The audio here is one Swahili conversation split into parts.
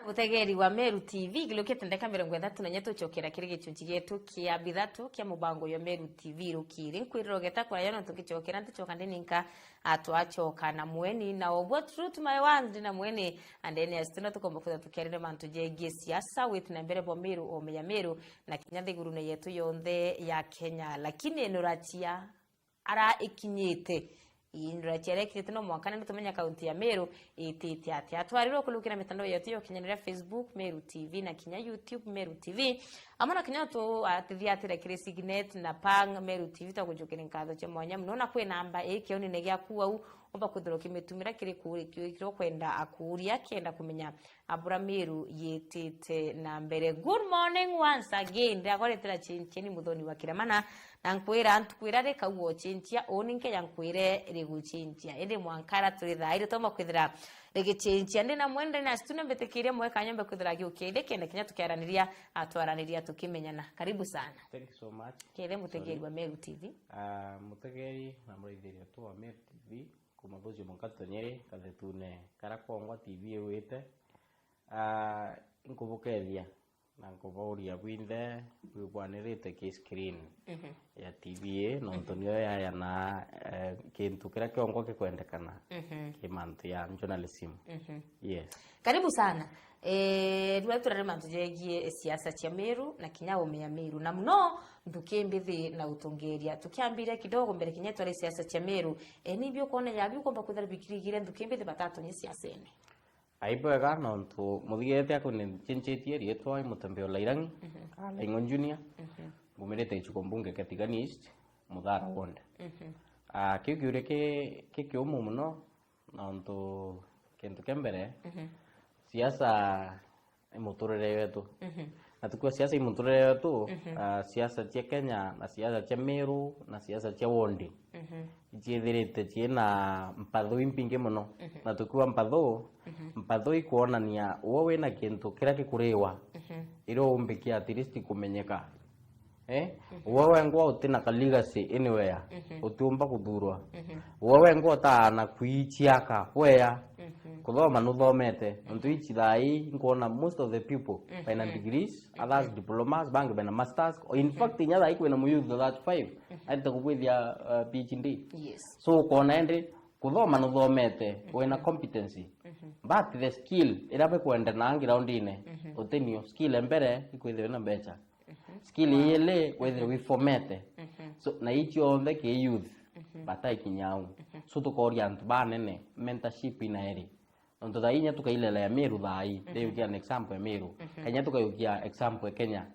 Mutegeri wa Meru TV gilukite ndeka 30 na nyeto chokera kiri gichunchi gitu kia bithatu kia mubango yo Meru TV rukiri nkwirogeta kwa yano tukichokera ndichoka ndininka atwachoka na mweni na obwo truth my ones na mweni and then asituna tukomba kuza tukerere mantu jegie siasa with na mbere bo Meru o meya Meru na kinyathe gurune yetu yonthe ya Kenya lakini enuratia ara ikinyite induratia kirete no mwakana nitumenya kaunti ya Meru ititi ati atwariro kulukira mitandao yetu yo kinyanira Facebook Meru TV na kinya YouTube Meru TV amana kinya to atithiatira kire signet na pang Meru TV takujukira nkatho che mwanya mnona kwe namba ekioni negia kuwa omba kuthiro kimetumira kire kuri kiro kwenda akuria kenda kumenya abura Meru yetete na mbere. Good morning once again ndakoretera chincheni muthoni wa kiremana na nkwira antukwira reka uo chinchia oninke yankwire riguchinchia ende mwankara turi thaire toma kwithira rigichinchia ndi na mwende na situne mbetekire mweka nyombe kwithira giukende kenda kinya tukiaraniria atwaraniria tukimenyana. Karibu sana. Thank you so much. Kile mutegeri wa Meru TV. Mutegeri na muritheria tu wa Meru TV kuma bojo munkatonyere kathetune karakongwa TV wete nkubukeria na nkuburia bwinde bwanirite ki screen ya TV no ntonyo ya na kintu kira kiongo kikwendekana kimantu ya journalism. Yes. Karibu sana. Tuwaturare mantu jegie siasa cha Meru na kinyawo meya Meru na mno ndukembithi na utongeria tukiambira kidogo mbere kinyeto ari siasa cha Meru nibyo kone yabi ukomba kuthara bikirigire ndukembithi batatu ni siasa ene aibega no ntu muthigete akone chinchetie rietwa mutembeo lairangi Laingon Junior gumerete chukombunge Katigani East Muthara Ward kiukiure ke kiomu muno no ntu kintu kembere siasa muturere wetu na tukua siasa muturere wetu siasa cia Kenya na siasa cia Meru na siasa cia Wondi jithirite ciena mpatho impinge muno na tukua mpatho ikuonania wowe na kintu kira gikuriwa iro umbikia at least kumenyeka wowe ngo utina ka legacy anywhere utumba kuthurwa wowe ngo ta na kuichiaka wea kuthoma nuthomete ntu ichi thai ngona most of the people by degrees others diplomas bang by masters in fact nyatha ikwena mu youth that 5 ate kubithia PhD. Yes. So kona ende kuthoma nuthomete wena competency but the skill irabe kwenda na ground ine utenio skill mbere ikwithwe na becha skill yele kwithwe we formate so na ichi onthe ke youth batai kinyau so tukoria antu banene mentorship ina eri onto dainya tukailela ya Meru thai they give an example ya Meru Kenya tukayukia example ya Kenya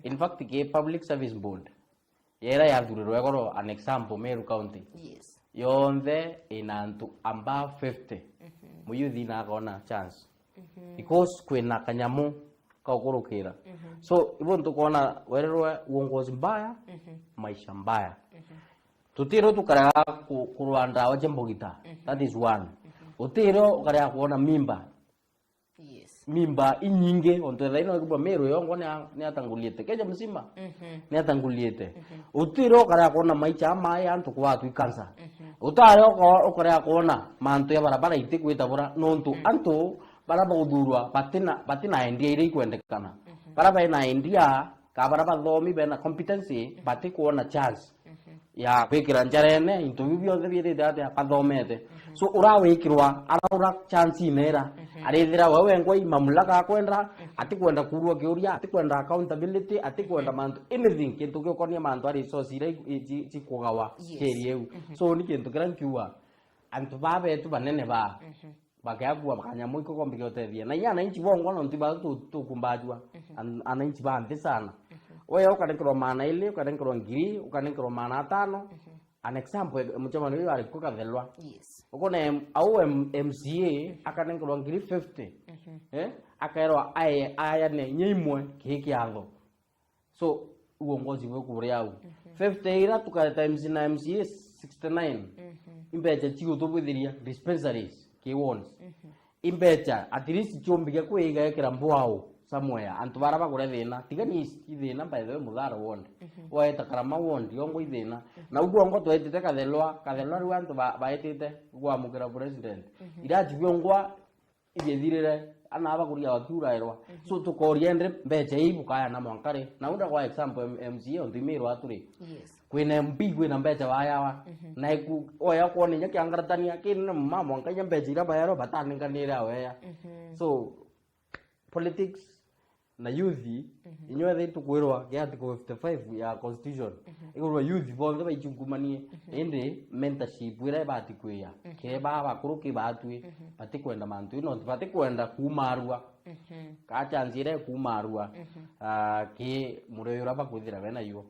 in fact ke public service board yera ya thuriro egoro an example Meru county. Yes. Yonthe inantu amba 50 muyuthi na gona chance because kwena kanyamu kaukurukira so ibo ntukona wererwe uongozi mbaya maisha mbaya tutiro tukara kurwanda waje mbogita that is one utiro ukara kuona mimba. Yes. Mimba inyinge onto thaino kubwa Meru yongo ni atanguliete keja msima ni atanguliete utiro ukara kuona maisha maya antu kwa tu kansa utaro ukara kuona mantu ya barabara itikwita bora nontu antu baraba udurwa batina endia ire kwendekana baraba ina endia ka baraba thomi bena competency bati kuona chance ya kwikira njarene interview byothe birite ate pathomete so urawikirwa araura chance inera arithira wewe ngoi mamlaka kwenda ati kwenda kurwa kiuria ati kwenda accountability ati kwenda mantu anything kintu gikonia mantu ari resource ire ci kugawa kerieu so ni kintu kirankiwa antu babe tu banene ba bakagwa bakanyamu iko kombi gotethia na yana inchi bongo no ntiba tu kumbajwa ana inchi ba ante sana wewe ukanenkro mana ile ukanenkro ngiri ukanenkro mana 5 an example mchama ni wali kukathelwa. Yes. Ukone au MCA akanenkro ngiri 50 akaerwa aya ne nyimwe kikiatho so uongozi we kuria au 50 ira tukale times na MCA 69 imbeje chigo tubithiria dispensaries kiwons imbeja at least chombiga kwiga ekira mbwao somewhere antu baraba kure thina tigani thina by the way Muthara Ward waeta Karama Ward yongo ithina na ugo ngo twetete kathelwa ri antu baetete gwa mukira president ira jibyo ngwa igethirire ana bakuria wakiurairwa so tukoriendre mbecha ibukaya na mwankare na unda kwa example MCA ondimirwa aturi kwina MP kwina mbecha wayawa na iku oya kwone nya kiangaratania kinne mama nkanya mbecha ira bayaro bataninganira weya so politics na youth inyo they tukwirwa ya article 55 ya constitution igurwa youth bonde baichungumanie ende mentorship wira bati kwiya ke baba kuruki batwi bati kwenda mantu ino bati kwenda kumarua ka chanzire kumarua ke mureyo bakwithira bena yo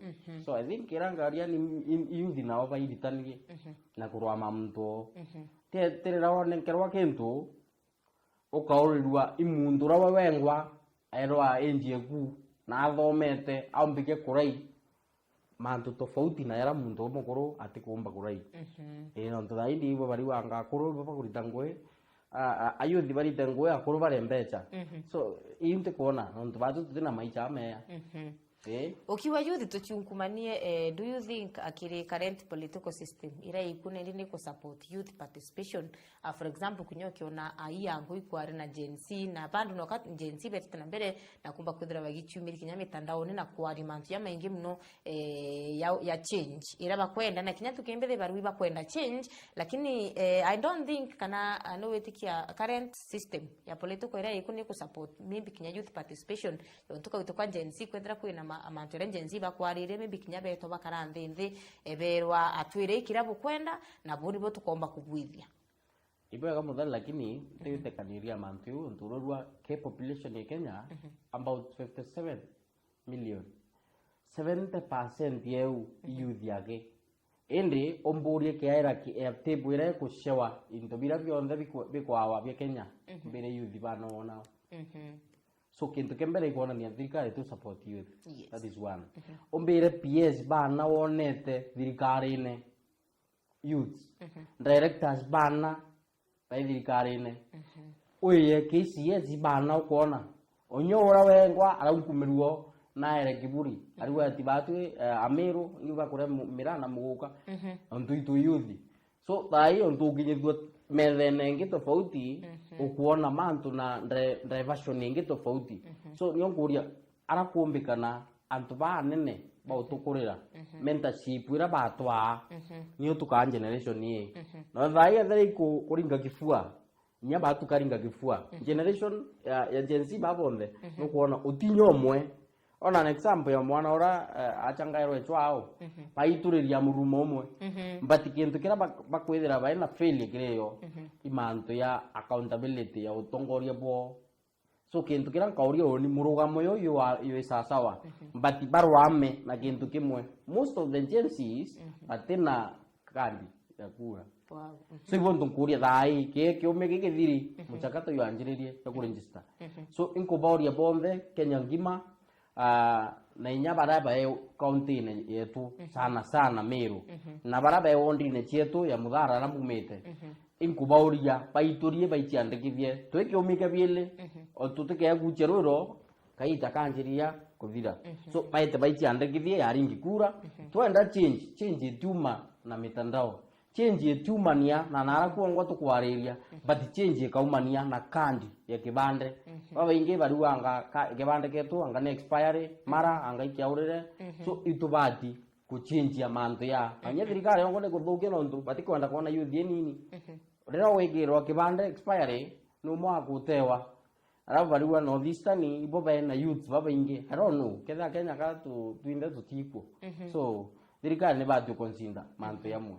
so I think kirangaria ni youth na baba iditanie na kurwa mamto tere rawone kerwa kento ukaulirwa imundu rawa wengwa airwa enjie ku na athomete aumbike kurai mantu tofauti na yara muntu mukuru atikumba kurai ino ntudaidi ibo bari wanga kuru baba kurita ngwe ayuthi bari tengwe akuru bare mbecha so inte kuona ntu batu tutina maicha meya ukiwa youth tuchunkumanie do you think akiri current political system ira ikune ndini ku support youth participation for example kunyokiona aiya ngui kwari na Gen Z na bandu no kat Gen Z betana mbere na kumba kudira bagichumiri kinyame tandaone na kwari mantu ya maingi mno ya change ira bakwenda na kinyatu kembere barui bakwenda change lakini I don't think kana no wetikia current system ya political ira ikune ku support maybe kinya youth participation yontuka witokwa Gen Z kwendera kwina amantu renjenzi bakwarire maybe kinyabe to bakarandinde eberwa atwire kirabu kwenda na buri bo tukomba kugwithia ibo kama mudhali lakini tete kaniria amantu nturorwa ke population ya Kenya about 57 million 70% yeu youth yake ende omburie kiaira ki tebwire kushewa into bira byonde bikwawa bya Kenya mbere youth bana so kintu kembere ikuona ni thirikari tu support youth that is one ombere PS bana wonete thirikari ne youth directors bana by thirikari ne oye KCS bana ukona onyora wengwa arankumirwo na ere kiburi ariwe atibatu Ameru yuba kure mirana muguka ontu itu youth so tai ontu kinyithwa methene ngi tofauti ukuona mantu na diversion ngi tofauti so nyonguria arakumbikana antu ba nene ba utukurira mentorship ira batwa ni utuka generation ye no thai athari kuringa kifua nya batu karinga kifua generation ya Gen Z babonde no kuona utinyomwe ona an example ya mwana ora achangairwe chwao baituriria murumo omwe but kintu kira bakwithira baina failure kireyo imantu ya accountability ya utongoria bo so kintu kira kauria oni murugamo yo sasawa but barwame na kintu kimwe most of the Gen Z's batina kandi ya kura so ibon tunkuria thai ke omege kithiri muchakato yo anjiririe ya kuregister so inkubaoria bonde Kenya ngima na inya baraba county yetu sana Meru na baraba ondine chetu ya Muthara na Bumete inkubauria baiturie baichiandikithie twekiomiga biele otutike gucheruro kaita kanjiria kuthira so baite baichiandikithie yaringi kura twenda change tuma na mitandao change tumania na nara kuongwa tukwariria but change kaumania na kandi ya kibande baba inge baruanga kibande ketu anga ne expire mara anga ikiaurire so itubati ku change ya mantu ya anya thirikari ngo ne kuthukia no ndu bati kwenda kuona youth nini rero wigirwa kibande expire no mwa kutewa arabu barua no thistani ibo na youth baba inge I don't know ketha Kenya ka tu twinde tutiko so thirikari ne batu consider mantu yamwe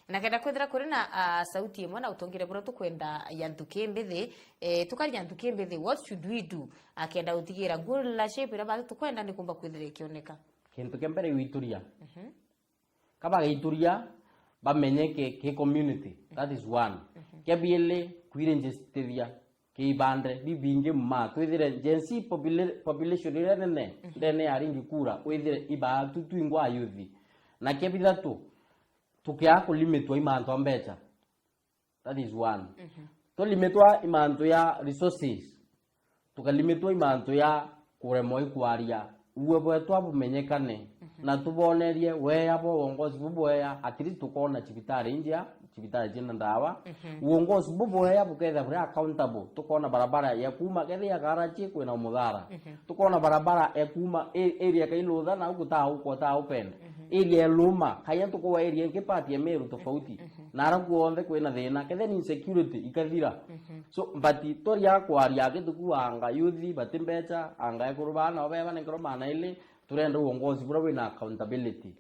na kenda kwithira kuri na sauti imwe na utongire bro tukwenda yantuke mbithi tukari yantuke mbithi what should we do akenda utigira good leadership ira batu tukwenda ni kumba kwithira ikioneka kintu kembere wituria kaba gituria bamenyeke ke community that is one kebiele kwirenjesteria kibande bibinge mma twithire Gen Z population ire nene ndene aringi kura withire ibatu twingwa yuthi na kebithatu tukia kulimitwa imanto mbecha that is one to limitwa imanto ya resources tukalimitwa imanto ya kuremo ikwaria uwe bwetwa bumenyekane na tubonerie weya bo uongozi buboya at least tukona chibitari india chibitari jina ndawa uongozi buboya buketha buri accountable tukona barabara ya kuma kethe ya garaji kwina muthara tukona barabara ya kuma area kailutha na ukuta uko ta upenda area luma kaya tukowa area ngipati emeru tofauti na araku onthe kwina thina kethe ni insecurity ikathira so but tori yakwaria gitukuanga youth batimbecha anga ekurubana obeba nenkromana ile turenda uongozi bura wina accountability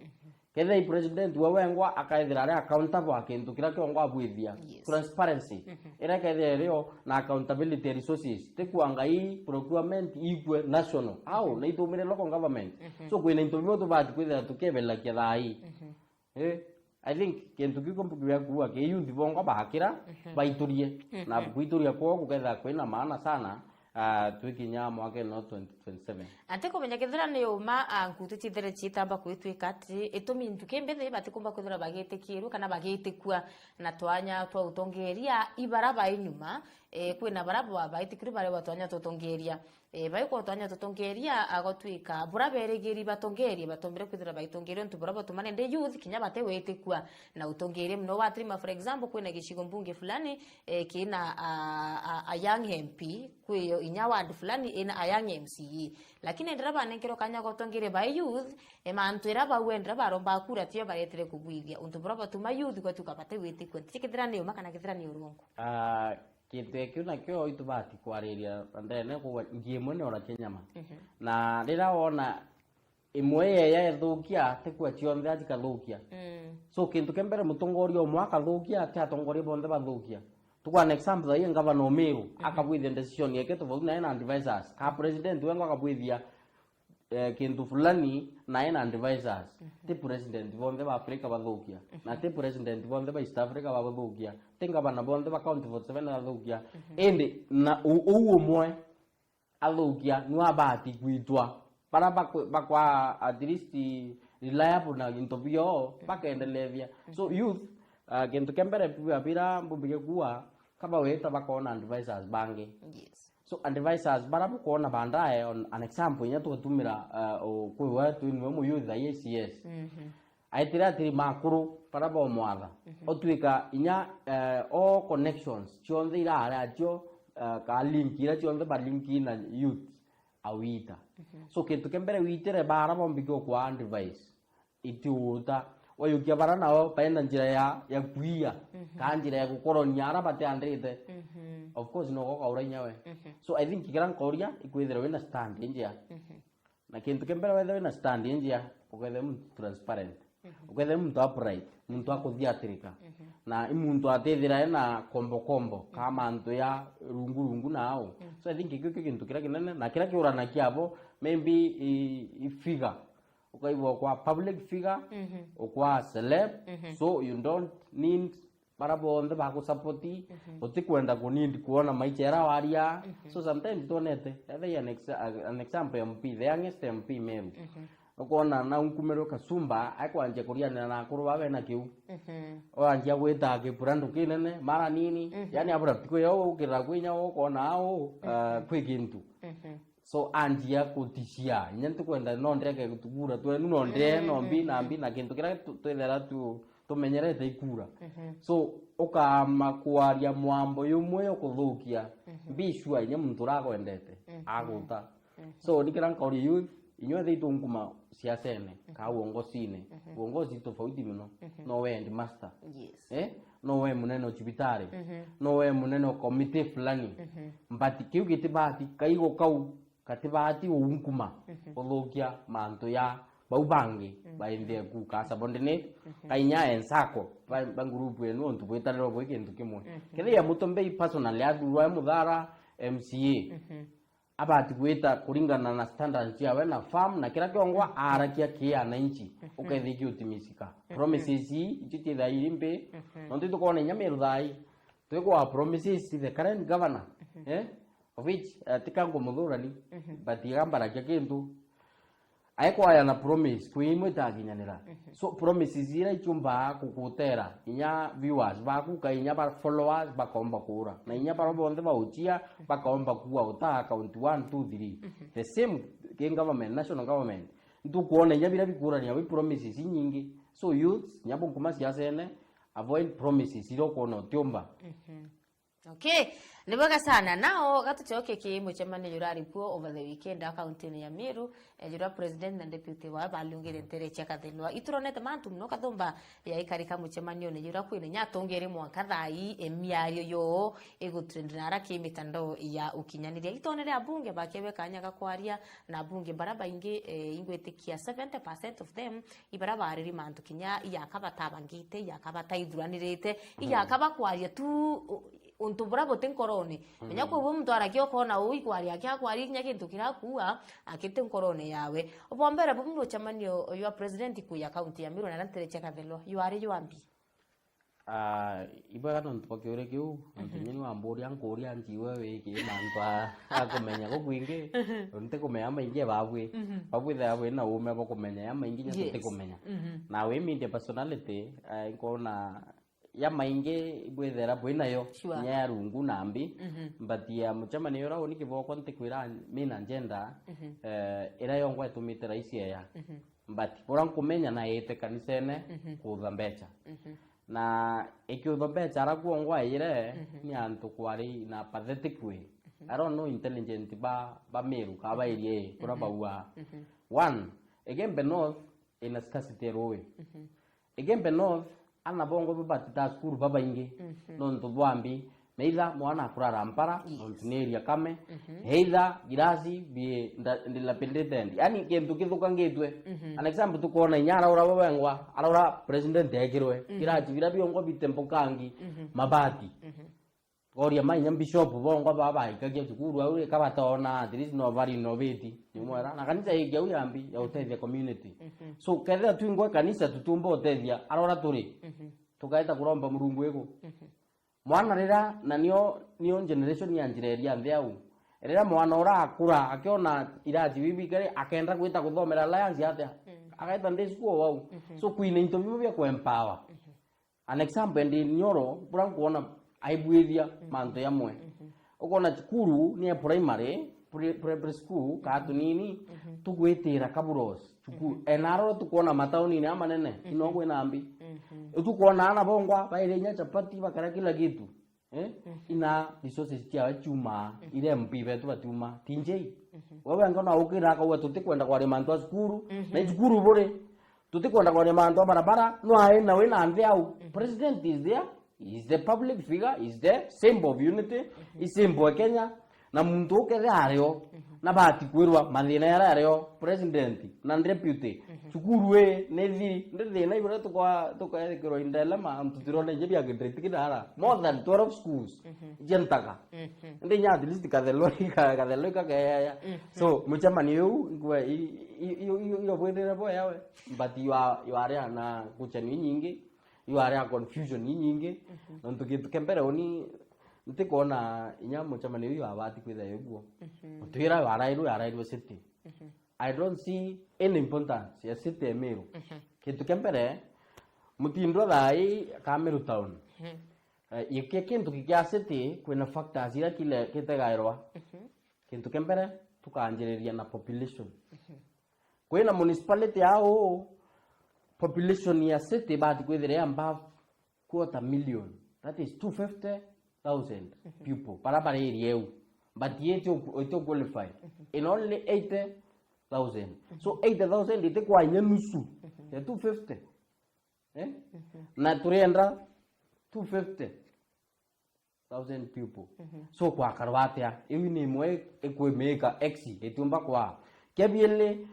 kethe president wawengwa akaithira ari accountable akintu kira kiongwa bwithia transparency ira kethe rio na accountability resources tikuanga hii procurement ikwe national au na itumire local government so kwina interview to bati kwithira tukebela kithai I think kintu gikompukiria kuwa ke youth bongo bahakira baiturie na kuituria kwa kuketha kwina maana sana twikinya mwaka no 2027 ate kumenya kithira ni uma ngutu chithere chitamba kwitwika ati itumi ntuke mbethe batikumba kwithira bagitikiru kana bagitikua na twanya twa utongeria ibaraba inyuma kwina baraba baitikiri bare batwanya tutongeria baiko twanya tutongeria agotwika buraberegeri batongeria batombere kwithira baitongeria ntu buraba tumane nde youth kinya bate wetikua na utongeria mno watrima for example kwina gishigo mbunge fulani kina a young MP kwiyo inya ward fulani ina a young MCE lakini ndiraba nenkero kanya gotongeria ba youth mantwira bawendra baromba kura tio baretire kubwithia untu buraba tuma youth kwa tukapate wetikua tikithira ni uma kana kithira ni urongo kitu nakyo itubati kwariria ndene ko ngiemwe ne ora kenyama na rira ona imwe ya ethukia tekwa cionthe atikathukia so kintu kembere mutongoria omwaka thukia ati atongoria bonde bathukia tukwa an example ya governor Omeru akabwithia decision yake tofauti na advisors ka president wengo akabwithia kintu fulani na advisors ti president bonde ba Africa bathukia na ti president bonde ba East Africa bathukia tinga bana bonde ba county 47 bathukia ende na uwo mwe athukia ni abati kwitwa para bakwa at least reliable na interview bakaendelea so youth kintu kembere pira mbubige kuwa kaba weta bakona advisors bange so advisors barabu kuona bandaye on an example nya tutumira kwi watu ni mu youth ya ACS aitira tiri makuru parabo mwatha otwika inya all connections chionde ira arajo ka link ira chionde ba link na youth awita so kintu kembere witire barabo mbiko kwa advice ituta wayukia bara nao paenda njira ya kuia ka njira ya gukoronia ara bate andrite of course no goka uranya we so I think kiran koria ikwithira wina stand njia na kintu kembere wethe wina stand njia ukethe mu transparent ukethe mu upright muntu akuthiatirika na imuntu atethira na kombo kama antu ya rungu nao so I think ikyo kintu kira kinene na kira kiurana kiabo maybe figure ukaibo kwa public figure kwa celeb so you don't need barabonde baku supporti utikwenda kunindi kuona maichera waria so sometimes tonete an example MP the youngest MP Meru ukona na unkumero kasumba akwanje kuriana na kuruba bena kiu oanjia gwita kipurandu kinene mara nini yani abura tikuyo ukira kwinya ukona au kwikintu so anjia kutishia nyentu kwenda nondreke kutugura twe nonde nombi na kintu kira twethera tumenyerete ikura so ukama kwaria mwambo yumwe okuthukia bishwa nya muntu rakwendete aguta so nikira nkori youth inywe thitu nguma siasene ka uongozi tofauti muno no we and master no we muneno chibitari no we muneno committee fulani mbati kiu gitibati kaigo kau katibati unkuma othukia mantu ya baubangi bainde ku ka subordinate kainya ensako ba group enu ontu bwetarero bwe kintu kimwe kethia mutombe personally athurwa muthara MCA abati gwita kuringana na standards ya wena farm na kira kiongwa arakia kia na inchi ukethiki utimisika promises ichiti tha irimbe nontu tukone nyameru thai twekwa promises the current governor of which tikango muthurani but igambara kia kintu aiko aya na promise kuimwe taginyanira so promises ira ichumba kukutera inya viewers bakuka inya ba followers bakomba kura na inya ba bonde ba uchia bakomba kuwa uta account 1 2 3 the same government national government ndu kuona inya bira bikura ni promises nyingi so youth nyabo kuma siasa ene avoid promises iro kono tiomba. Okay, niboga sana nao gatuchoke kiimo chamane yurari puo over the weekend akaunti ya Meru jura president and deputy wa balungire ntere chaka thenwa ituronete mantu mno kathomba ya ikarika muchemanio ne yura kwine nyatongere mwaka thai emiario yo egutrendara kimitando ya ukinyaniria itonere abunge bakebe kanyaga kwaria na bunge baraba ingi ingwetikia 70% of them ibaraba ariri mantu kinya yakabataabangite yakabataithuranirite yakabakwaria tu untu bravo tenkorone menya ko bo mtu arakio kona ui kwari akia kwari nya kintu kirakuwa akite nkorone yawe obombere bo mno chamanio your president ku ya county ya Meru na ntere cheka velo you are you ambi iba non to kyore kyu ntinyeni wa mbori ankori anjiwe we ki mantwa akomenya ko kwinge nte komenya mainge babwe tha we na ume bo komenya ya mainge nya te komenya na we mi personality ikona ya mainge ibwethera bwinayo nya rungu nambi but ya muchama ni ora oni kiboko ntikwira mina agenda era yongwa etumite raisi ya but ora kumenya na yete kanisene kutha mbecha na ekyo mbecha ara kuongwa ire ni antu kwari na pathetic way I don't know intelligent ba Meru ka ba irie kura baua one again North in a scarcity rowe again North ana bongo baba ta skuru baba ingi non to bwambi meida mwana kurara mpara ontineria kame heida girasi bi ndila pendete yani kentu kithuka ngitwe an example tukona inyara ura wengwa ara president egirwe giraji gira biongo bitempo kangi mabati oria mainya bishop bongo baba ikagia tukuru aure kabatona there is no very innovate nimwera na kanisa igia uyambi ya utethia community so ketha twingwe kanisa tutumba utethia arora turi tukaita kuromba murungu ego mwana rira na nio generation ya njireria ntheau rira mwana ora akura akiona iraji bibi kare akenda gwita kuthomera alliance atia akaita ndesikuo wau so kuine interview bya ku empower an example ndi nyoro pura kuona aibwithia manto yamwe ukona chukuru ni primary school ka tunini tugwitira kaburos chukuru enaro tukona matauni ni amanene inogwe nambi tukona ana bongwa baire nya chapati bakara kila kitu ina resources tia chuma ile mpibe tu batuma tinjei wewe ngona ukira ka wetu tikwenda kwa manto chukuru na chukuru bore tutikwenda kwa manto barabara no aina we na ndhiau president is there. Is the public figure, is the symbol of unity, is symbol of Kenya. Na muntu ke ario na bati kwirwa mathina yara ario president na deputy chukuru we nethi ndithina ibura tukwa ekiro indela ma mtutirone je bya gedreti kidara more than 12 schools jentaka ndinya at least kathelo ka so muchamani yu ngwe iyo bwethera bo yawe but you are na kuchani nyingi you are a confusion nyingi nonto kitukembere oni ntikona inya muchamani uyu abati kwitha yugo twira warairu city I don't see any importance ya city ya Meru kitukembere mutindo thai ka Meru town yike kintu kya city kwina factors ira kile kitegairwa kitukembere tukanjiriria na population kwina municipality yao population ya city bati kwithire above 250,000 that is 250,000 people para area but yet you qualify in only 80,000 so 80,000 itekwa nyenusu ya 250 na turenda 250,000 people so kwa karwatia iwi ni mwe ekwemeka x etumba kwa kebiele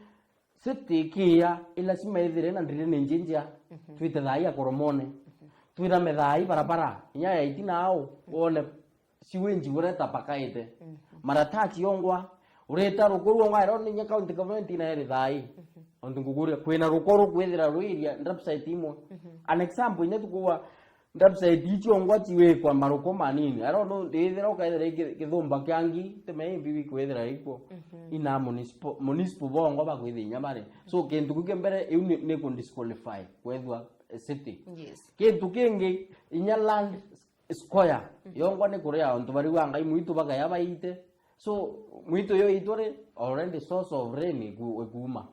city kia ila sima ithire na ndire ni njinja twite thai akoromone twira methai barabara inya ya itina au wone siwenji ureta pakaite maratachi yongwa ureta rukuru ngwa ro ni county government ina ere thai ondu ngugure kwina rukuru kwithira ruiria website imo an example nya tukuwa ndapsa dicho ngwati we kwa maroko manini I don't know ndethera ukaethera githumba kyangi teme bibi kwethera iko ina municipal bongo bakwithinya bare so kintu kuke mbere iu ni ku disqualify kwethwa city yes kintu kingi inya land square yongwa ni kuria onto bari wanga imuitu baka yabaite so muito yo itore already source of rain kuma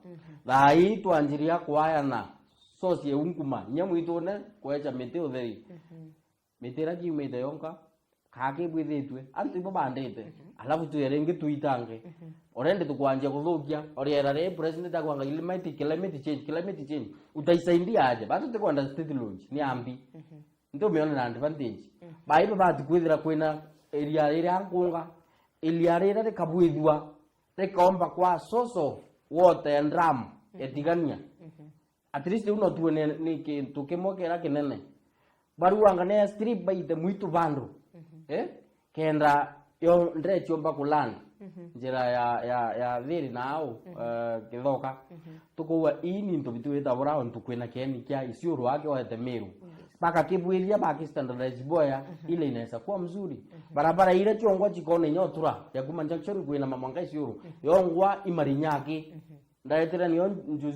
thai twanjiria kwayana source ye unkuma nyamu itone kwecha mete utheri metera kiumite yonka kake bwithitwe antu ibo bandite alafu tu yerenge tuitange already tukwanjia kuthukia oriera re president akwanga climate change utaisaidia aje bado tukwenda state launch ni ambi ndio umeona na advantage baiba bati kwithira kwina area ire ankunga iliarira rikabwithwa rikomba kwa source of water and drum etigania at least uno tuone ni kintu kimwe kira kinene baruanga ne strip baite muito vandu kenda yo ndrechomba kulanda njira ya thiri nao kithoka tukuwa ini ndo bituita bora on tukwena keni kya isiuru wake wa temeru paka kibwiria baki standardize boya ile inaweza kuwa mzuri barabara ile chongwa chikone nyotura ya kumanja chori kwena mamanga isiuru yongwa imarinyaki ndaitira niyo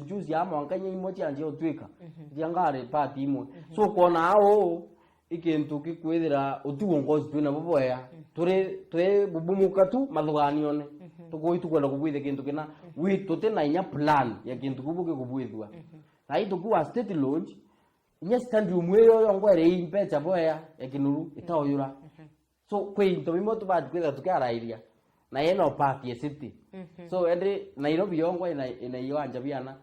juzi ya mwanganye imochi anje otwika jangare pati imwe so kona ao ikintu kikwithira utuongozi twina boboya turi bubumuka tu mathuganione tugoitu kwenda kubwithe kintu kina wi tutena inya plan ya kintu kubuke kubwithwa na itu kuwa state launch inya stand room yo yongwere impecha boya ya kinuru itaoyura so kwinto bimo tubati kwitha tukarairia na yeno party ya city so ende Nairobi yongwa ina iwanja biana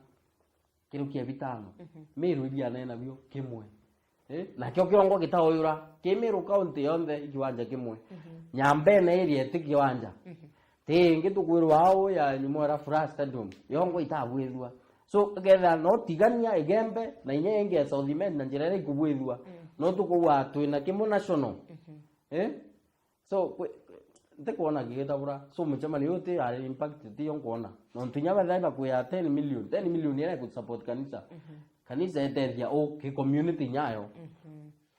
kiru kia bitano miru biana ina bio kimwe na kyo kiongo kitaoyura kimiru county yonde ikiwanja kimwe nyambe na area tikiwanja tingi tukwirwa ao ya nyumora Furaha Stadium yongo itabwithwa so getha no tigania igembe na inyenge South End na njira ri kubwithwa no tukuwa twina kimwe national so ndekuona gigetabura so mchama yote ali impact ti yonkona no tunyaba dhaiba kwa 10 million yera ku support kanisa etethia ki community nyayo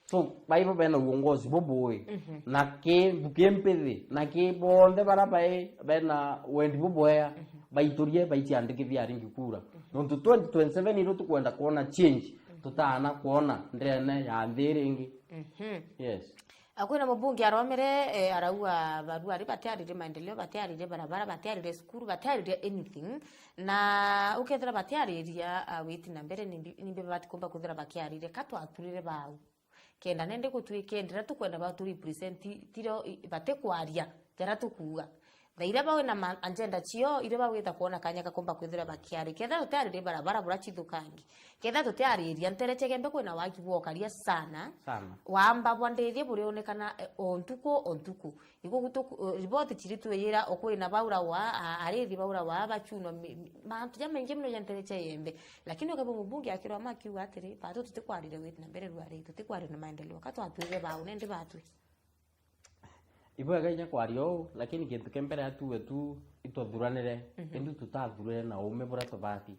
so baibo bena uongozi boboe na ke bukempethi na ke bonde barabae bena wendi boboya baiturie baitiandikithia ringi kura no 2027 iro tukwenda kuona change tutana kuona ndene ya thiringi yes akwina mubungi aromere araua barua ari batiarire maendeleo batiarire barabara batiarire skuru batiarire anything na ukethira batiariria witi na mbere nimbe batikomba kuthira bakiarire katwaturire bau kenda nende gutwikendera tukwenda batu represent tiro batekwaria jara tukuga thaira bawe na agenda chio ire bawita kuona kanya kakomba kwithira bakiari ketha utarire barabara burachi thukangi ketha tutariria ntereche gembe kwina waki wokaria sana wamba bwandethie buri onekana ontuku iko gutuku report chiritu yira okwina baura wa arithi baura wa bachuno mantu jamenje mno yantereche yembe lakini okabo mubungi akirwa makiuga atiri batu tutikwarire witi na mbere rwari tutikwarire na maendeleo katwatwire bau nende batu ibo ganya kwario lakini kintu kembere atuwe tu itothuranire kindu tutathurire na ume bora tobati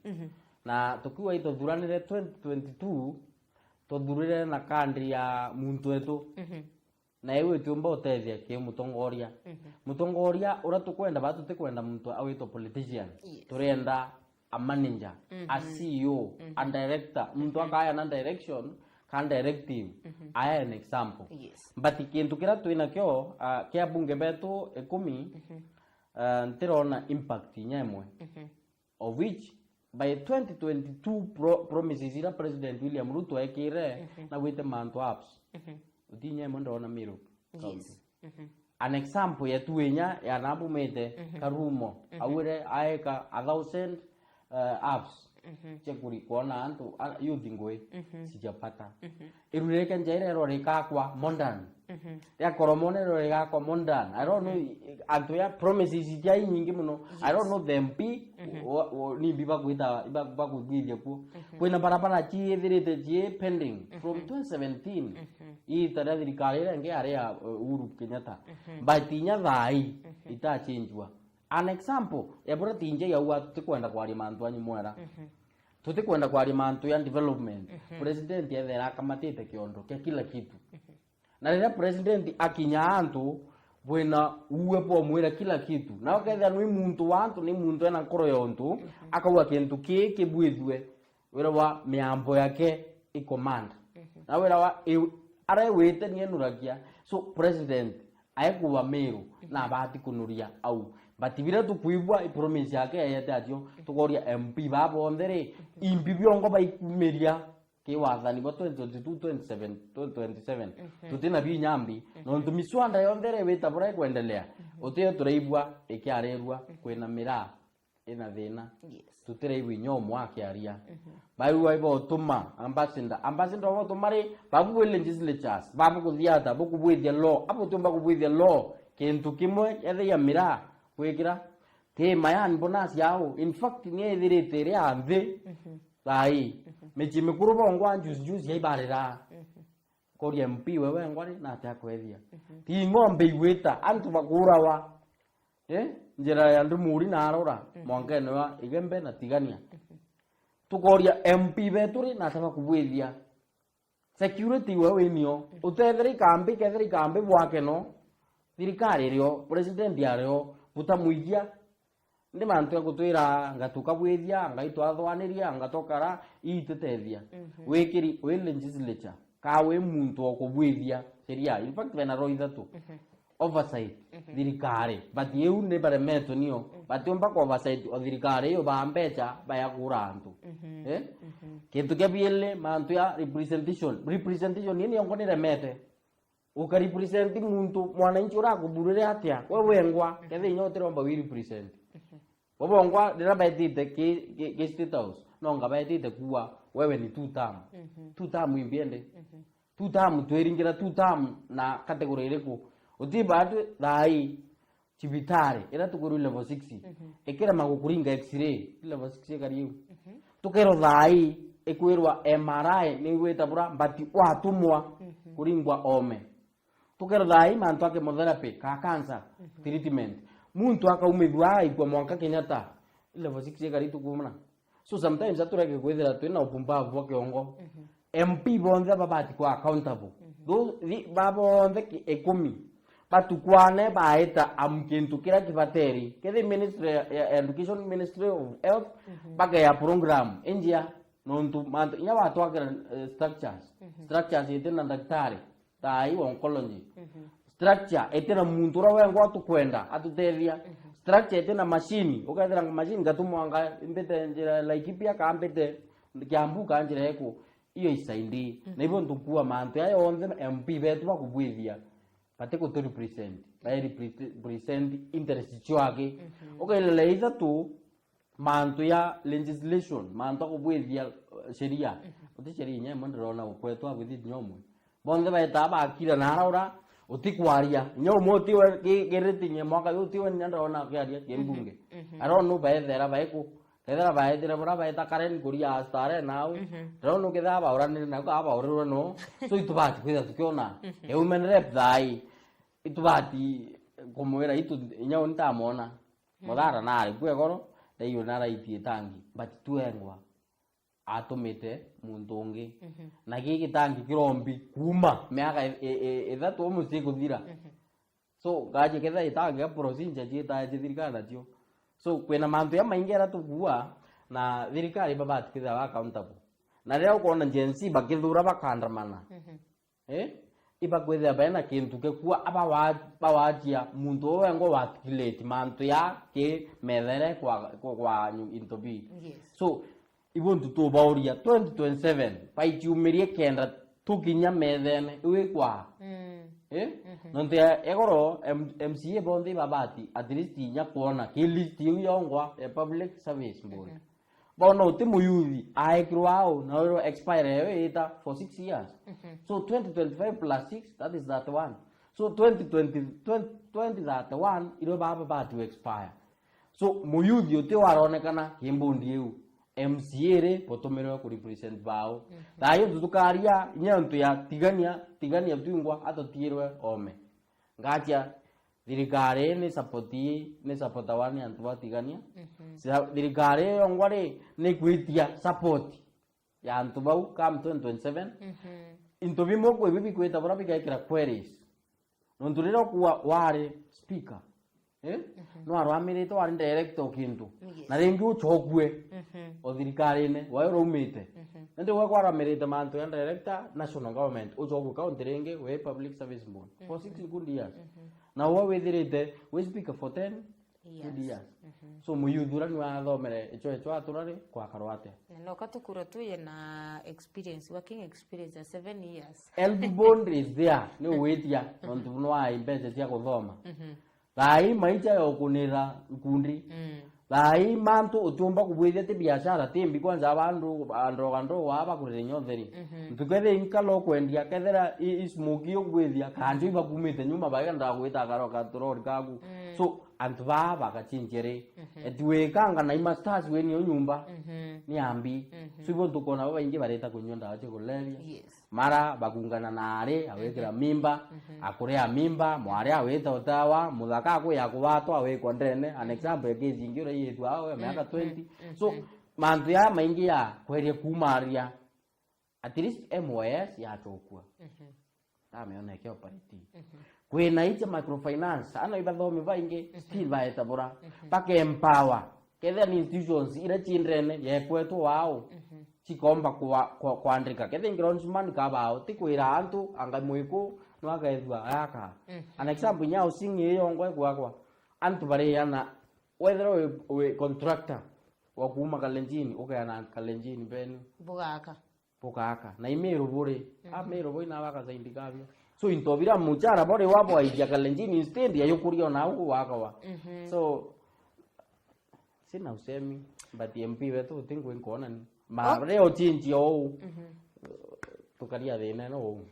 na tukiwa itothuranire 2022 tothurire na kandri ya muntu wetu na ewe tumba utethia ki mutongoria ura tukwenda batu tikwenda muntu awito politician turenda a manager a CEO a director muntu akaya na direction can directive aya an example but kintu kira twina kyo kia bunge betu 10 ntirona impact nyemwe of which by 2022 promises ira president William Ruto ekire na wite mantu apps utinye ndona miru an example ya tuenya ya nabumete karumo awire aeka 1000 apps chekuri kuona antu youth ngwe sijapata irureke njaire roreka kwa modern ya koromone roreka kwa modern I don't know antu ya promises jai nyingi muno I don't know them pi ni biba kuita iba bakugithia ku kwina barabara chi ethirite chi pending from 2017 I tarathiri kale nge area Uhuru Kenyatta but inya thai ita changewa an example ebora tinje ya wa tukwenda kwa limantu anyi mwera tutikwenda kwaria mantu ya development president yethera akamatite kiondo kia kila kitu na rĩrĩa president akinya antu bwena uwe po mwira kila kitu na waketha nwi muntu wantu ni muntu ena nkoro yontu akauga kintu kiki bwithwe wira wa miambo yake ikomanda na wira wa ara wete ni enuragia so president ayekuwa Meru na bahati kunuria au batibira tukuibwa ipromise yake yete atio tugoria MP babo ndere imbi byongo baikumeria ke wathani bo 2022 27 tutina bi nyambi no ntumiswanda yondere weta bora kuendelea utio turaibwa ikiarerwa kwina mira ina thina tutiraibwa nyomo akiaria bayu waibo tuma ambassador wo tumari babu legislatures babu kuthiata buku bwithia law apo tumba kubwithia law kintu kimwe yethe ya mira kwikira tema yani bonus yao in fact ni ethirite ria anthi sai mechi mikuru bongwa juice yaibarira kori MP wewe ngwari na atakwethia ti ng'ombe igwita antu bakurawa njira ya ndumuri na arora mwangene wa igembe na tigania tukoria MP beturi na ataba kubwithia security wewe nio utetheri kambi bwake no thirikari rio president yario butamuigia ndi mantu ya gutwira ngatuka bwithia ngaitwa thwaniria ngatokara itutethia wikiri we legislature kawe muntu okubwithia sheria in fact bena roithatu oversight thirikari but you ne parliament nio batomba ko oversight o thirikari yo bambecha bayakura antu kintu kebiele mantu ya representation ni ngone remete ukaripresent muntu mwananchi urakuburire atia wewe ngwa kethe nyote romba we represent Wabongwa dira baitite ke state house no ngabaitite kuwa wewe ni two term imbiende 2 term tweringira 2 term na category ireko utibatu dai chibitare era tukuru level 6 ekera magukuringa x-ray level 6 kariu tukero dai ekwirwa MRI ni weta bura mbati watumwa kuringwa ome tukero dai mantu ake chemotherapy ka cancer treatment muntu akaumithwa ikwa mwanka Kenyatta level 6 karitu kumana so sometimes atureke kwethera twina upumbavu kiongo MP bonza babati kwa accountable those babonze 10 batukwane baeta amkintu kira kibateri kedi ministry education ministry of health baga ya program india nontu mantu nya watu akira structures itena daktari tai oncology structure etena muntu rawengo atukwenda atutethia structure etena machine ukaethera machine gatumwanga imbete njira like pia kambete kiambuka njira yeko iyo isaindi na hivyo ntukua mantu ya yonze MP betu bakubwithia pate ko to represent by represent interest chwake ukailele iza tu mantu ya legislation mantu kubwithia sheria uti sheria nya mandrona ukwetu abuthi nyomo bonde baita bakira naraura utikwaria nyomo tiwe geretinye mwaka yutiwe nyandona kyaria kembunge arono baethera baiko tethera baethera bora baeta karen kuria astare nau rono kedaba orane na ka ba ororo no so itubati kwida tukiona human rep dai itubati como era itu nyao ntamona modara nari kwegoro dai onara itie tangi but tuengwa atomete mundonge na gigi tangi kirombi kuma meaka eza to musiko dira so gaje keda itangi procedure jita jirikana tio so kwena mantu ya maingera tukua na thirikari babati kida wa accountable na leo kuona jensi bakithura bakandamana iba kwetha bena kintu kekua abawajia muntu wengo watkilate mantu ya ke medere kwa intobi so ibuntu to bauria 2027 paichumirie kenda tukinya medene iwe kwa nonte egoro MCA bondi babati at least nya kuona ki listing yongwa public service board bono timuyuthi aikrwao na ro expire eta for 6 years so 2025 plus 6 that is that one so 2031 iro baba to expire so muyuthi uti waronekana kimbundi eu MCA re potomero ku represent bao dayo tutukaria nyantu ya tigania tuingwa atotierwe ome ngatia thirikari ni support wani antu batigania thirikari yo ngwari ni kwitia support ya antu bau kam 2027 into bimo kwe bibi kweta bora bikaikira queries nontu rero kuwa wari speaker no arwamirite wari director kintu na ringi uchokwe o thirikari ne wayo umite ndio we kwaramirite mantu ya director national government uchokwe county ringi we public service board for 6 good years na we withirite we speaker for 10 good years so muyuthura ni wathomere echo aturari kwa karwate no katukura tu na experience working experience ya 7 years Elbond is there ni witia nontu no ai mbeca cia guthoma thai maicha yo kunira kundi thai mantu utumba kubwithia ti biashara timbi kwanza abandu waba kurire nyotheri ntukethe inkalo kwendia kethera ismuki yo kubwithia kanjo iba kumite nyuma bagenda gwita garoka turori kagu so antu baba kachinjere etwekanga na imasters weni yo nyumba ni ambi so ibo tukona baba ingi bareta kunyonda ache kulevya mara bakungana nare awekera mimba akurea mimba mware aweta utawa muthaka ko yakubato awekwa ndene an example case ingi ore yetu awe miaka 20 so mantu ya maingi ya kwerie kumaria at least MYS ya chokua ameona yake operate kwina iche microfinance ana ibathomi baingi still baetabura pake empower kethe ni institutions ira chindrene yekwetu wao chikomba kuandika kethe ngironsman kabao tikwira antu anga muiku nwagaethwa aka an example nyao singi iyo ngwe kwa antu bare yana whether we contractor wa kuma Kalenjini ukayana Kalenjini benu bugaka na imero bure amero boina baka zaindi kabyo so intobira muchara bore wapo aija Kalenjini instead ya yukurio na huko wakawa so sina usemi but MP wetu tingu nkona ni ma leo chinji o tukaria thina no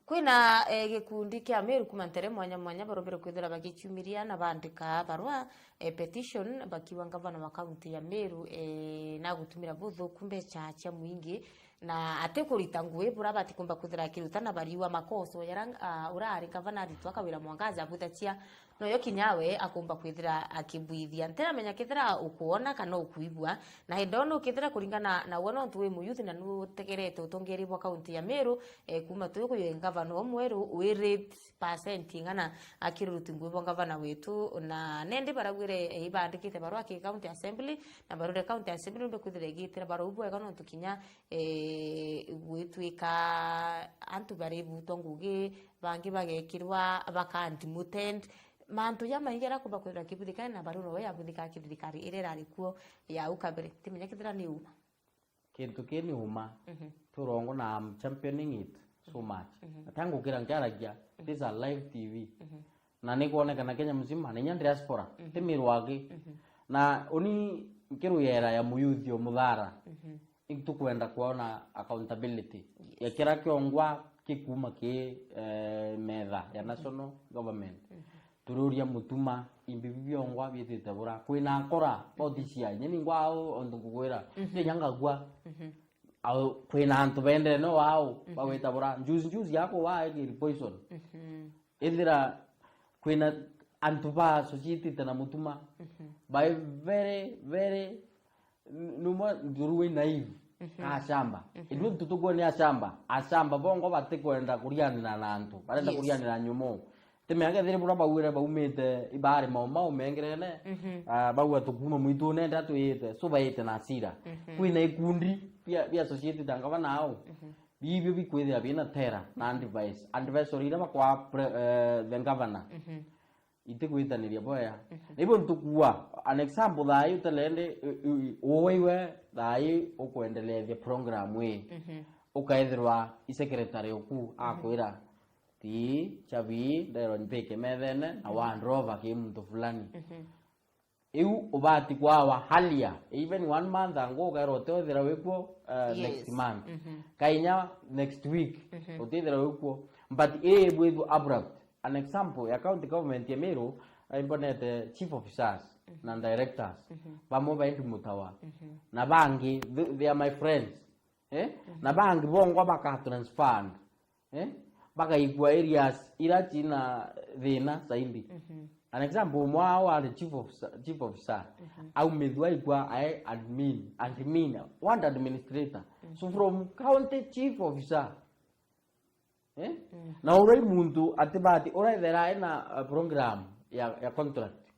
kwina gikundi kia Meru kumantere mwanya barobero kwithira bagichumiria na bandika barua petition bakiwa ngavana wa kaunti ya Meru na gutumira buthu kumbe cha muingi na ate kurita ngwe bura bati kumba kuthira kirutana bariwa makoso yaranga urari gavana ritwaka wira mwangaza butachia no yo kinyawe akumba kwithira akibwithia ntera menya kithira ukuona kana ukuigwa na hindono kithira kuringana na wona ntuwe muyuthi na nutegerete utongeri bwa kaunti ya Meru kuma tuko yo gavana omweru we rate percent ngana akiruti ngwe bwa gavana wetu na nende baragwire ibandikite barwa ki county assembly na barure county assembly mbe kwithira igitira baru ubwo kana tukinya gwitwika antu baribu tonguge bangi bagekirwa bakandi mutent mantu ya mahigera kuba kwira kibudika na baruro ya budika kidikari irera alikuwa ya ukabere timenya kidira ni uma kintu kini uma turongo na championing it so much tangu kira ngaragia this are live TV na nikuonekana Kenya mzima ni diaspora timirwagi na oni kiru yera ya muyuthio muthara tukwenda kuona accountability ya kira kiongwa kikuma ki metha ya national government tururia mutuma imbibio ngwa bietete bura kwina akora odisia nyini ngwao ondungugwira nyanga gwa au kwina antu bende no wao baweta bura juice yako wa egi poison indira kwina antu ba society tena mutuma by very numa duruwe naive ashamba idu tutugo ni ashamba bongo batikwenda kuriana na antu barenda kuriana na nyumo temega thire bura bawire baumite ibare mama umengerene bawa tukuma mwitu nenda tuyite so bayite na sira kwina ikundi bia society tangava nao bibyo bikwithira bina tera na advisory ira kwa the governor itikwitaniria boya ibo ntukua an example thai utelende oiwe thai ukwendelea the program we ukaithirwa secretary oku akwira ti chavi ndero nipeke methene na wandrova ki mtu fulani iu ubati kwa halia even 1 month ago garote othira wekwo next month kainya next week otithira wekwo but with abrupt an example ya county government ya Meru imbonete chief officers na directors bamo baindi mutawa na bangi they are my friends na bangi bongo baka transfer baka igwa areas ira china thina saindi an example mwao are chief officer au medwa ikwa admin one administrator so from county chief officer na ore muntu atibati ore thera ina program ya contract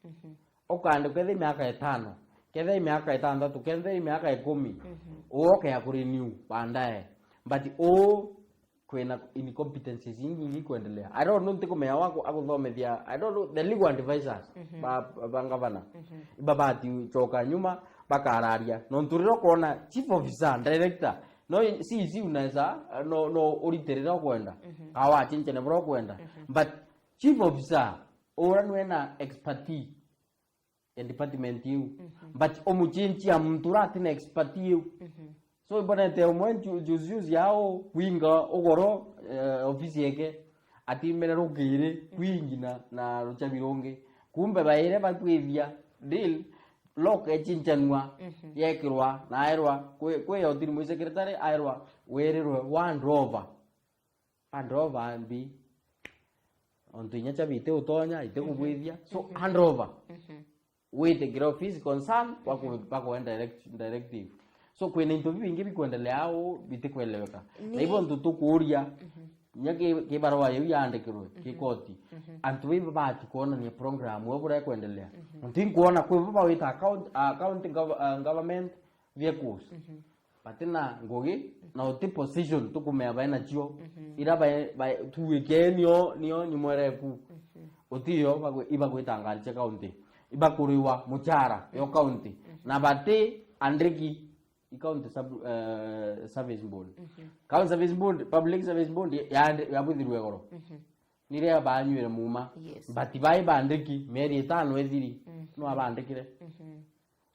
okande kwethe miaka 5 kethe miaka 6 kethe miaka 10 oke ya kurenew bandaye but kwena incompetencies nyingi kuendelea. I don't know ntiko meya wako akuthomethia. I don't know the legal advisors ba ngavana ibabati choka nyuma bakararia no nturiro kuona chief officer director no si unaweza no uriterera kwenda awa chinchene bro kwenda but chief officer oranwena expertise in department you but omuchinchi ya mtu atina expertise so ibona te omwenju juzi yao winga ogoro ofisi yake ati merero gire kwingina na ruchabironge kumbe baire batwithia deal lock echinchanwa yekirwa na airwa kwe yotiri mu secretary airwa wererwe one rover ambi onto nyacha bite utonya ite kubwithia so hand rover with the office concern wako directive so kwena interview ingi bikuendelea au bitikweleweka na hivyo ntutukuria nyake kibarua yeyu yandikirwe kikoti antu biba bati kuona ni program wabura kuendelea ntin kuona kwa baba wita account government vehicles patina ngogi na uti position tukumea baina chio ira ba tuwekenio niyo nyumwereku utiyo iba kuitangaje county iba kuriwa muchara yo county na bati andriki county service board county service board public service board ya bwithirwe goro nire abanywire muma but bai bandiki meri 5 ethiri no abandikire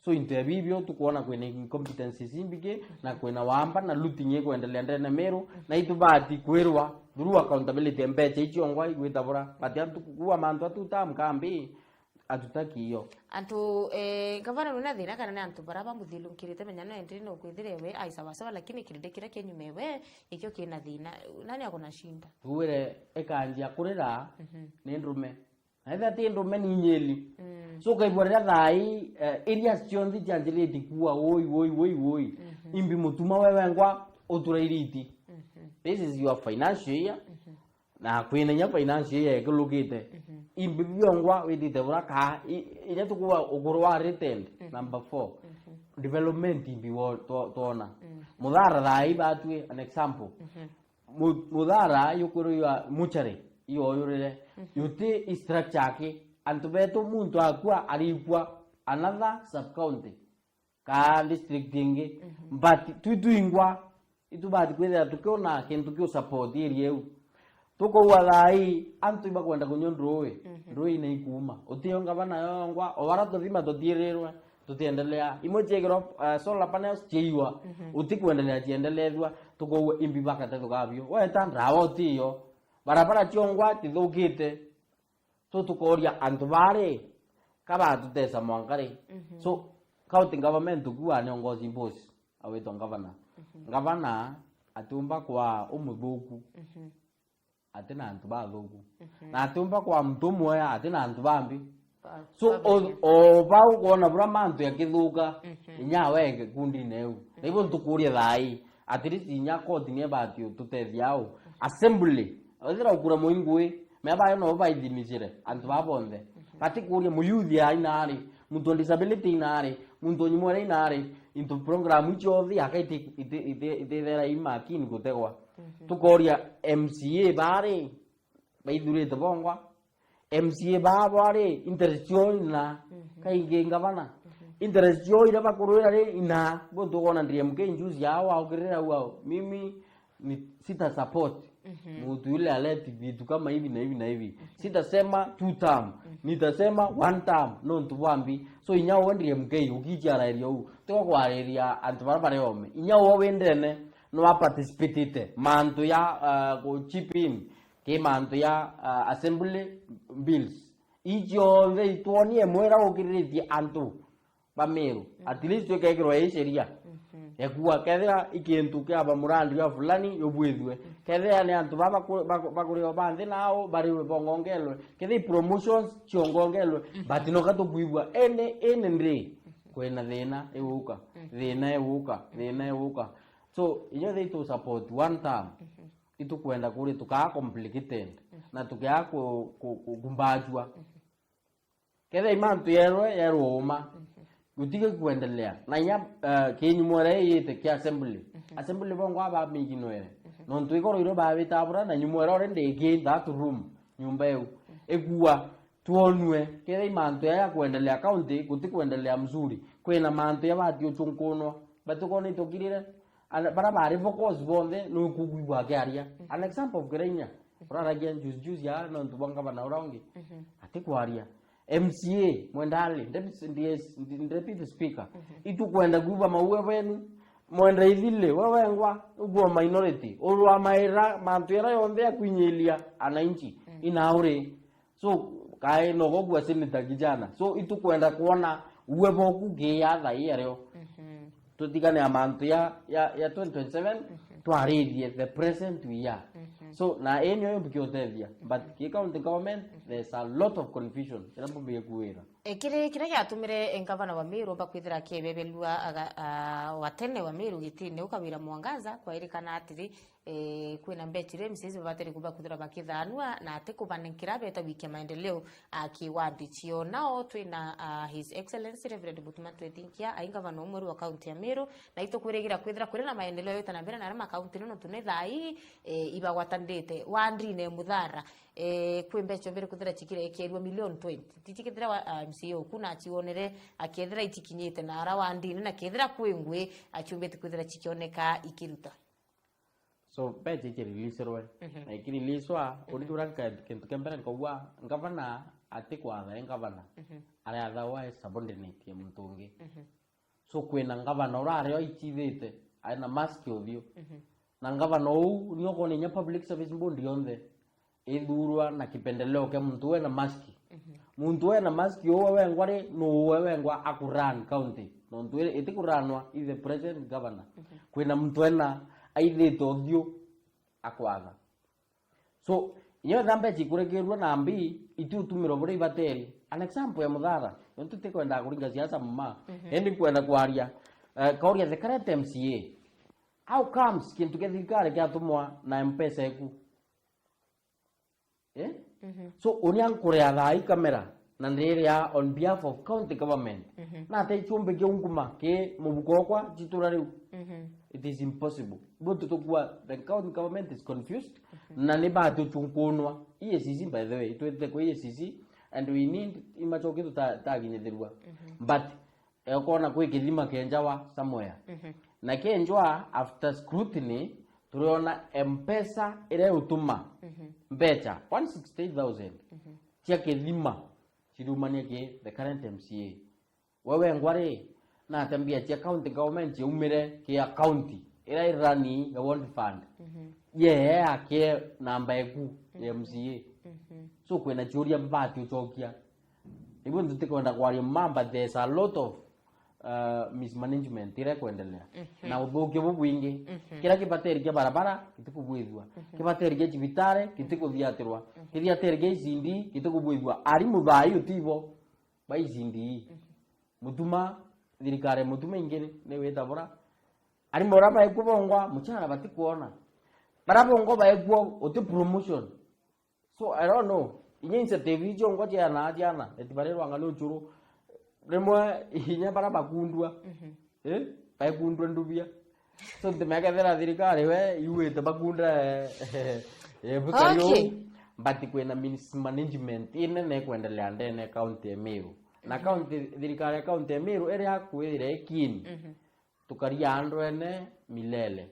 so interview tukuona kwena incompetencies imbike na kwena wamba na looting kuendelea ndene na meru na itubati kwerwa through accountability mbeche ichongwa igwitabura but atukuwa mantu atutamkambi atutaki hiyo antu gavana runa thina kana na antu baraba muthilukirite menyano endri no kwithirewe aisawa sawa lakini kiridikira kenyumewe ikyo kina thina nani akona shinda tuwire ekanjia kurira ni ndume aitha ti ndume ni nyeli so kaibwara thai areas chonzi chanjiriti kuwa woi imbi mutuma wewe ngwa uturairiti this is your financial year na kwina nya financial year ekulukite imbi byongwa witite buraka ine tukuwa ugurwa written number 4 development imbi tona mudhara thai batwe an example mudhara yukuru ya muchare iyo yorere yuti structure ke antubeto muntu akwa alipwa another sub county ka district ingi but tutuingwa itubati kwenda tukiona kintu kyo support irieu tuko walai antu iba kwenda kunyondrowe ndoi na ikuma utiyonga bana yongwa obarato thima totirerwa tutiendelea imochegero solar panels cheiwa utikuendelea chiendelezwa tuko imbi bakate tukabyo weta ndawo tiyo barabara chongwa tithukite so tukoria antu bare kaba tutesa mwangare so county government kuwa ni ongozi boss aweto gavana atumba kwa umuthuku atina antu bathuku na atumba kwa mtu moya atina antu bambi so o bau kuona bura mantu yakithuka inya wenge kundi neu nibo tukuria thai at least inya koti ni batio tutethiao assembly othira ukura muingwe meba no baithimisire antu babonde pati kuria muyuthi ainari muntu disability inari muntu nyimore inari into program ichothi akaiti ithera imakini gutegwa tukoria MCA bare baithurite bongwa MCA bare interestioni na kainge ngavana interestioni ira bakuruira ri ina bonto kona ndie mke njuzi yao aukirira wao mimi ni sita support mtu yule aleti vitu kama hivi na hivi sitasema 2 term nitasema 1 term no ntubambi so inyawo ndie mke ukijara rio to kwa area antubarabare yome inyawo wendene no participate mantu ya go chip in ke mantu ya assembly bills ijo ve tuonie mwera ukiriti antu bameru at least wekekirwa sheria ekuwa kethira ikintu kiaba murandi ya fulani yobwithwe kethira ni antu baba bakuri obanthe nao bari bongongelwe kethi promotions chiongongelwe but no katubwibwa ene ndri kwena thina ewuka so inyo they to support one time itu kwenda kuri tukaa complicated na tukaa kumbajwa kethira imantu yeroma utige kuendelea na nya kinyi mwere yite ki assembly bongo aba miginoere non tuiko ro ba bitabura na nyumwere ore ndege that room nyumba eu egua tuonwe kile imanto ya kuendelea county kuti kuendelea mzuri kwena manto ya bati ochunkono batuko ni tokirire bara bari focus bonde no kugubwa kyaria an example of grenya rara gen juice ya non tubanga bana urangi ati kwaria MCA mwendali deputy speaker itu kwenda guba mauwe wenu mwenda ithile wewengwa ugo minority urwa maira mantwera yonde akwinyelia ananchi inaure so kai no gogwa seneta kijana so itu kwenda kuona uwepo kugeya thaireo tutigane amantu ya 2027 twarithie the present we are so na enyo yobukiothethia but ki county government there's a lot of confusion erapo biyekuira kire giatumire ngavana wa Meru bakwithira kebebelua watene wa Meru gitine ukawira mwangaza kwa irikana atiri kwina mbetire msisi bateri kuba kuthira bakithanwa na ate kubanenkira beta wiki maendeleo akiwandichio nao twina his excellency Reverend Butuma twethinkia aingavana umwe wa county ya Meru na itokuregira kwithira kuri na maendeleo yote na mbere na rama county no tune thai ibagwatandite wandrine muthara kwimbecho mbere kuthira chikire ekerwa million 20 titikithira MCO kuna achionere akethira itikinyite na ara wandine na kethira kwingwe achumbete kuthira chikioneka ikiruta so beje release rwe na ikiriliswa uritura kintu kembere ngwa ngavana atikwatha ngavana ari otherwise subordinate ya mtungi so kwena ngavana urare oichithite aina mask othio na ngavana u niyo kone nya public service board yonde ithurwa na kipendeleo ke muntu wena mask muntu wena mask wewe ngware no wewe ngwa akuran county no muntu etikuranwa is the president governor kwena muntu wena aithito thio akwaga so iyo thambe chikurekerwa na mbi itutumiro bure ibateri an example ya muthara yontu tekwenda kuringa siasa mama endi kwenda kwaria kauria the current MCA how comes kintu kethikare kyatumwa na mpesa eku so onian kurea thai kamera na ndiria on behalf of county government na te chumbe ke unguma ke mubukokwa chitura riu it is impossible but tukua the county government is confused na ne ba to chunkunwa EACC by the way twete ko EACC and we need imachoki tutaginyethirwa but ekona kwe kithima kenjawa somewhere na kenjwa after scrutiny turiona mpesa ire utuma mbecha 168,000 tia kithima chirumania ke the current MCA wewe ngware na tambia tia county government umire ke county ira irani ya world fund ake namba eku ya MCA so kwena choria mbati uchokia ibu ntutekwenda kwari mamba there's a lot of mismanagement ira kuendelea na ubukyo bubwingi kira kibateri kya barabara kitukubwithwa kibateri kya cibitare kitukuthiatirwa kithiateri kya izindi kitukubwithwa ari muthai utibo ba izindi mutuma thirikare mutuma ingine ne wetabura ari mora ba ekubongwa muchara batikuona barabongo ba ekwo uti promotion so I don't know inyense TV ngo jana etibarerwa ngalo churu remwa inya bara bakundwa bakundwa ndubia so temeka thera thirikare we iwete bakunda bukayo but kwena mismanagement ine ne kuendelea ndene county ya Meru na county thirikare county ya Meru ere akwire kini tukaria andwene milele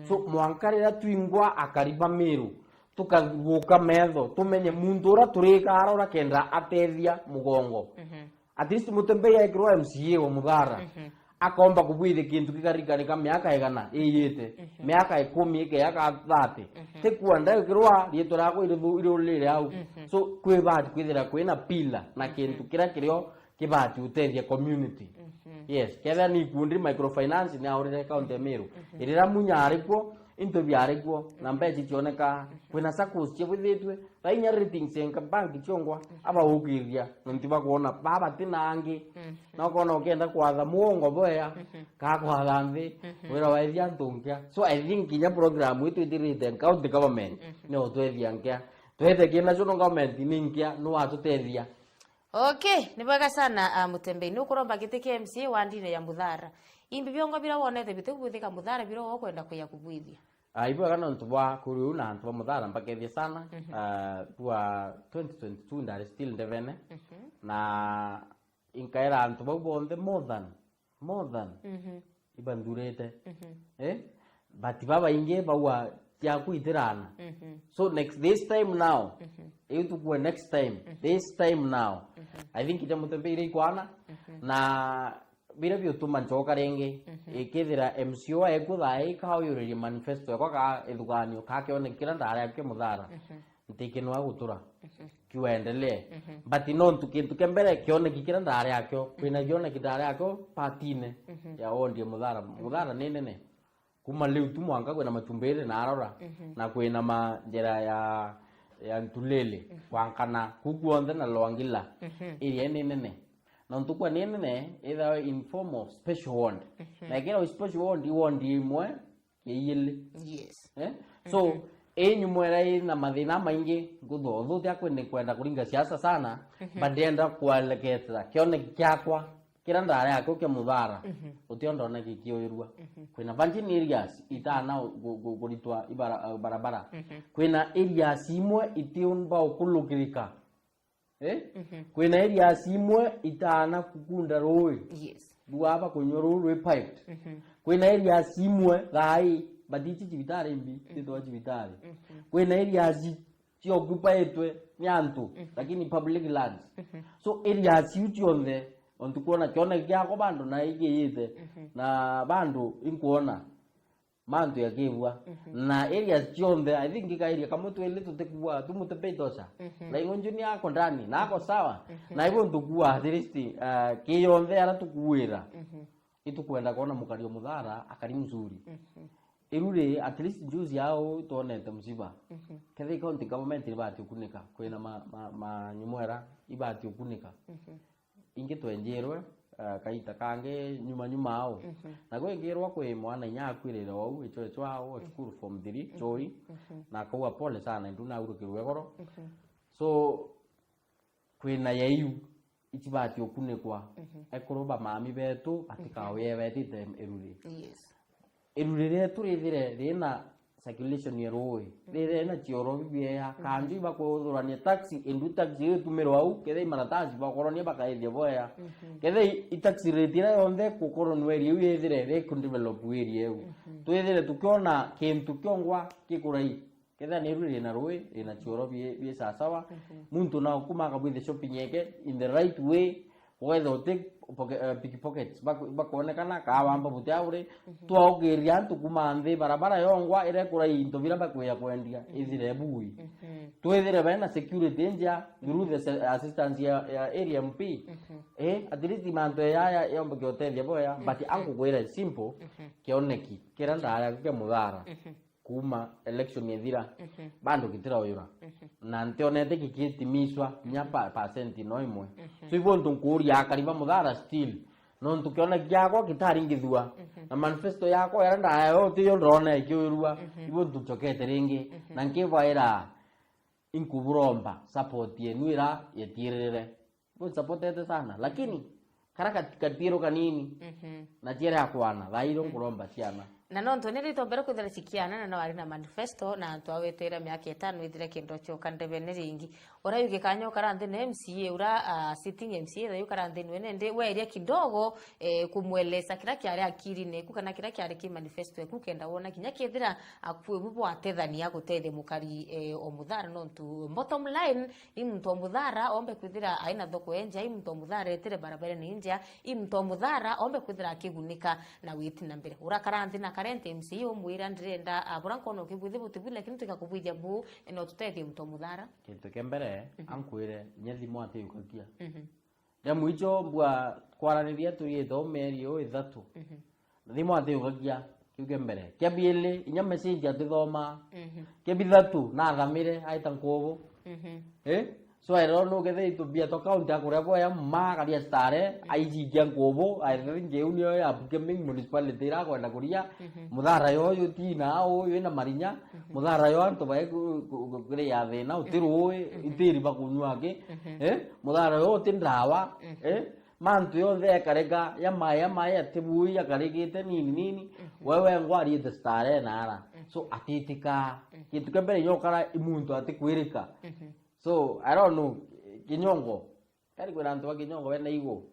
so mwankarira twingwa akariba Meru tukaguka metho tumenye muntu ura turika arora kenda atethia mugongo at least mutembe ya ikirwa MCA wa muthara akomba kubwire kintu kikarika miaka igana iyite miaka 10 ke yaka 30 tekuanda ikirwa rieto rako irulire au so kwibati kwithira kwina pila na kintu kira kirio kibati utethia community yes ketha ni kundi microfinance ni aurire county Meru irira munyarikwo into biarikwo na mbeji tioneka kwina saccos chebwithitwe rainya ratings enka bank chongwa aba ukiria ntiba kuona baba tinangi no kona ukenda kwatha muongo boya ka kwatha nthi wira waithia ntungia so I think inya program itu itirite county government no twethia ngia twethe kina national government ningia no atutethia. Okay, ni bwega sana Mutembei. Nukuromba giti KMC wa ndine ya Muthara. Imbi byongo bira wonete bitu kubithika Muthara biro wokwenda kuya kubwithia. Ibo kana ntwa kuriu na ntwa Muthara mpakethia sana. Twa 2022 ndari still ndevene. Na inkaira ntwa bonde more than. Ibandurete. But baba inge bawa ya kuitirana. So this time now tukue next time this time now I think ita Mutembei ire ikwana na bira byotuma nchoka renge ikithira MCO ekuthai kauyuriria manifesto yakwa ka ithuganio kakionekira ndara yake Muthara ntikinwa gutura kiwendelee but no tukintuke mbere kioneki kira ndara yakyo kwina kioneki ndara yakyo patine ya ondie Muthara ni nene kuma leo tumwanga kwina machumbere na arora na kwina manjera ya ntulele kwankana kukuonde na loangila iri nene na ntukwa nene either in form of special ward na kila special ward imwe yeyile yes so nyumwera na mathina maingi ngutho thia kwenda kuringa siasa sana badenda kwaleketa kione kyakwa kira ndara yako ke Muthara utiondona gikioirua kwina virgin areas itana guritwa barabara kwina areas imwe itiumba okulukirika kwina areas imwe itana kukunda roi yes duaba kunyoro roi piped kwina areas imwe thai baditi cibitari mbi tito cibitari kwina areas occupiedwe ni antu lakini public lands so areas utionde ontukuona kiona gyako bandu na igiyite na bandu inkuona mantu yakivwa na areas chionde I think ka area kama twele tutekubwa Mutembei tosha na ingonjuni yako ndani nako sawa na hivyo ntukua at least kiyonde ara tukuwira itukwenda kuona mukario Muthara akari mzuri irure at least juzi yao tuonete msiba kethe county government ibati ukunika kwina nyumwera ibati ukunika inge twenjerwe kaita kange nyuma ao na gwengirwa kwe mwana nyakwirira wau icho chwao school form 3 choi na kwa pole sana nduna urukirwe goro so kwina yaiu itibati okunekwa ekuroba mami betu atikawe betite eruri yes eruri retu rithire rina circulation yeroi rire na chioro bia kanju bakuthurania taxi endu taxi tumero au kethe marataji bakoronia bakaithia boya kethe itaxi retira yonde kukoro nweri yu yethire re kundevelop weri eu twethire tukiona kintu kiongwa kikurai kethe ni ruri na roi ina chioro bia sasawa muntu na kuma kabwithe shopping yake in the right way whether take pickpockets bakonekana kawamba butaure twaogeria ntukuma nthi barabara yongwa ire kurai into vira bakuya kwendia ithire bui twethire bana security nja through the assistance ya area MP at least manto ya yomba kyotelia boya but angu kwira simple kioneki kira ndara ke Muthara kuma election yethira bandu kitira oyura na ntionete gikitimiswa nya percent no imwe so ibo ntunkuria akariba Muthara still no ntukiona gyako kitaringithua na manifesto yako yaranda ayo tiyo ndrona ikiurua ibo ntuchokete ringi na nkivaira inkuburomba support yenu ira yetirire bo supportete sana lakini karaka katiro kanini na tiere akwana thairo nguromba ciana na no ntone rito mbere kuthira cikiana na wari na manifesto na twawetera miaka 5 ithire kindo cyo kandebene ringi ora yuge kanyo karanthe na MCA ura sitting MCA thayo karanthe nene ndi weria kidogo kumweleza kira kiari akiri neku kana kira kiari ki manifesto eku kenda wona kinya kithira akue bubu atethania gutethia mukari o Muthara no ntu bottom line i muntu o Muthara ombe kwithira aina thoko enja i muntu o Muthara etere barabara ni nja i muntu o Muthara ombe kwithira akigunika na witi na mbere ura karanthe na karente MC omwira ndirenda abura kono kibwithi butibule lakini tukakubwithia bu no tutethie muntu o Muthara kintu kembere ankwire nyethi mwate yukatia ya mwicho mbwa kwaraniria turi thomeri o ithatu thimo athiugagia kiuge mbere kia biele inya message atithoma kia bithatu na thamire aita nkobo so I don't know gethe itu bia to account akure bo ya ma karia stare IG kia nkobo I think unio ya upcoming municipality ra kwenda kuria muthara yo yutina o ina marinya muthara yo antu bae kure ya thina utiru itiri bakunywa ke muthara yo tindawa mantu yonthe akarega ya maya atibui akaregete nini wewe ngwari the stare nara so atitika kitu kembere yokara imuntu atikwirika so I don't know kinyongo kari kwa antu wa kinyongo wena igo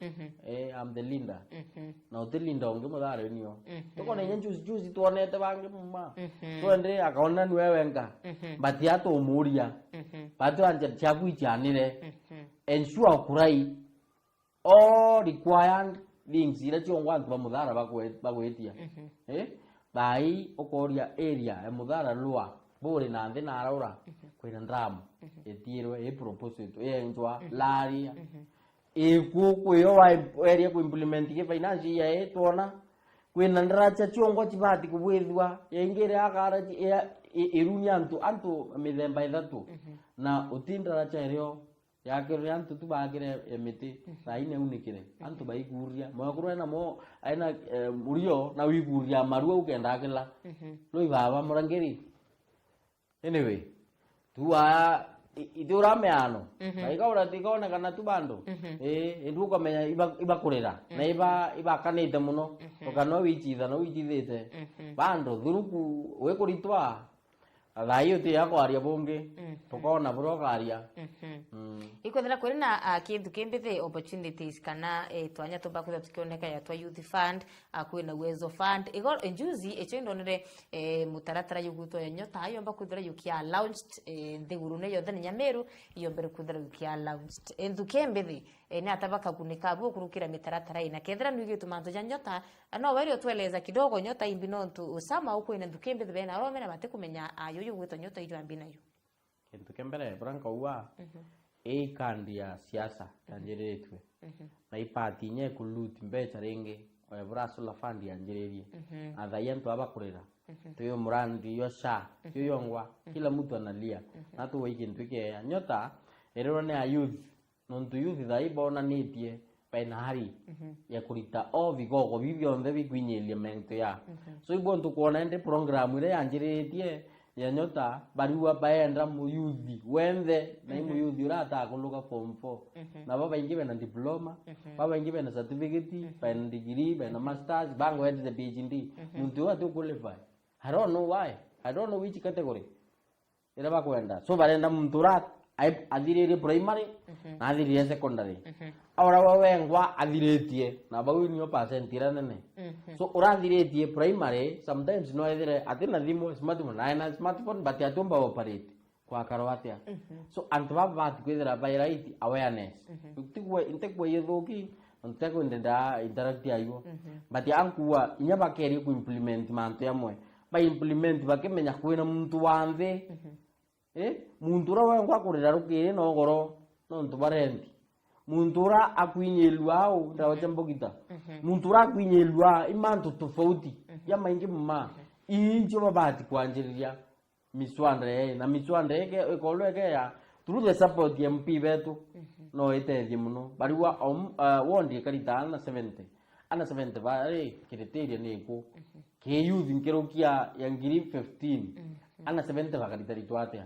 I'm the linda na utilinda onge muthara niyo toko na juice tuonete bange mumma twende akaona ni wewe nga bati ato umuria bati anje chagu ichanire ensure kurai all required things ira chiongo antu ba muthara bagwetia bai okoria area ya muthara lua bore na nthi na araura kwina ndram etirwe proposal enjwa laria kwiyo wa area ku implement ke finance ya etona kwina ndaracha chiongo chibati kubwithwa yengere akara irunya antu mithemba ithatu na utindaracha eryo yakire antu tubagire emiti saine unikire antu baiguria mwakuru na mo aina murio na wiguria marua ukenda kila no ibaba murangeri anyway tuwa idura meano baika uratikona kana tubando nduko menya ibakurira na iba kanite muno okano wichitha no wichithite bando thuruku wekuritwa Alayo te yako aria bonge tukona burogaria ikothera kuri na kindu kimbithe opportunities kana twanya tumba kutha tukioneka ya twa youth fund kwina uwezo fund igor enjuzi echindonere mutaratara yuguto ya nyota ayo mba kuthira yukia launched nthiguru ne yothe Nyameru iyo mbere kuthira yukia launched endu kimbithe ni atabaka kunika bu kurukira mitaratara ina kethira nugi tumanto ja nyota no weri otweleza kidogo nyota imbino ntu usama uko ina ndukimbithe bena rome na bate kumenya ayo yuguto nyota ijo ambina yo kintu kembere branka uwa kandi ya siasa yanjeretwe na ipati nye kuluti mbecha renge braso la fund yanjererie athayantu abakurira tuyo murandi yo sha tuyo ngwa kila mtu analia na tu wiki ntuke nyota erero ne youth nontu youth dhaibona nitie penari ya kurita vigogo vivyo nde bikwinyelie mento ya so ibontu kuona ende program ile yanjeretie ya nyota barua baenda mu youth wende na mu youth urata kuluka form 4 na baba ingibe na diploma baba ingibe na certificate na degree na masters bango at the PhD muntu wa to qualify I don't know why I don't know which category ira ba kwenda so barenda muntu rat adhirire primary na adhirire secondary ahora wawengwa adhiretie na bawi niyo percent iranene so uradhiretie primary sometimes no edire atina thimo smartphone but atumba operate kwa karwatia so antwa bat kwithira by right awareness intekwe yethoki nteko ndenda interact ayo but ankuwa inya bakeri ku implement manto yamwe by implement bakemenya kwina muntu wanthe muntura wengwa kurira rukire no goro no ntubarendi muntura akwinyelwa au ndawacha mbogita muntura akwinyelwa imantu tofauti ya maingi mma injo babati kwanjiriria miswandre na miswandre ke ekolweke ya through the support ya MP betu no eteje muno bariwa wondi karita na 70 bare kriteria neko ke youth nkerokia ya ngiri 15 ana 70 bakarita ritwate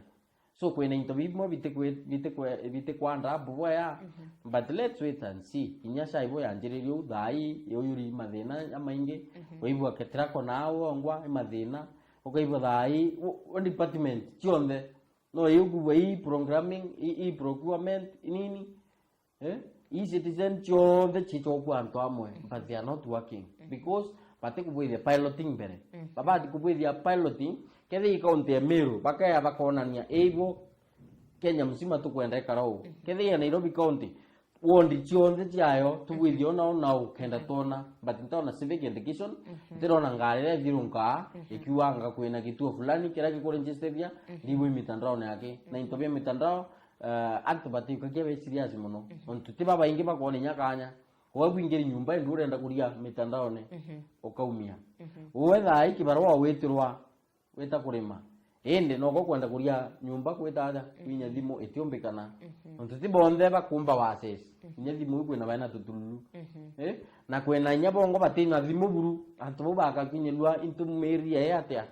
so kwena intobimo bite kwanda buwaya but let's wait and see inyasha ibo yanjererio dai yoyuri mathina amainge oibwa ketrako nawo ngwa mathina okaibwa dai o department chionde no yugu wei programming procurement nini citizen chionde chichokwa anto amwe but they are not working because pate kubwithia piloting bere babati kubwithia piloting kethe ikaunti Meru bakaya bakonania ebo Kenya msima tukwenda karau kethe ya Nairobi county wondi chionde chayo tubwithio na ukenda tona but ntona civic education ndirona ngarire thirunka ikiwanga kwina kituo fulani kira kiko registeria ndivyo mitandao yake na intobia mitandao antu batiuka kiabe serious muno ontu tiba baingi bakone nyakanya kwa kuingira nyumba ndu urenda kuria mitandaone ukaumia wetha ikibarwa wetirwa weta kurima ende no kwenda kuria nyumba kwetaga winya thimu etiombekana ontu tibonthe bakumba wasesi nya thimu kwina bana tutululu na kwena nyabongo batina thimu buru antu bo bakakinyelwa into meria yatia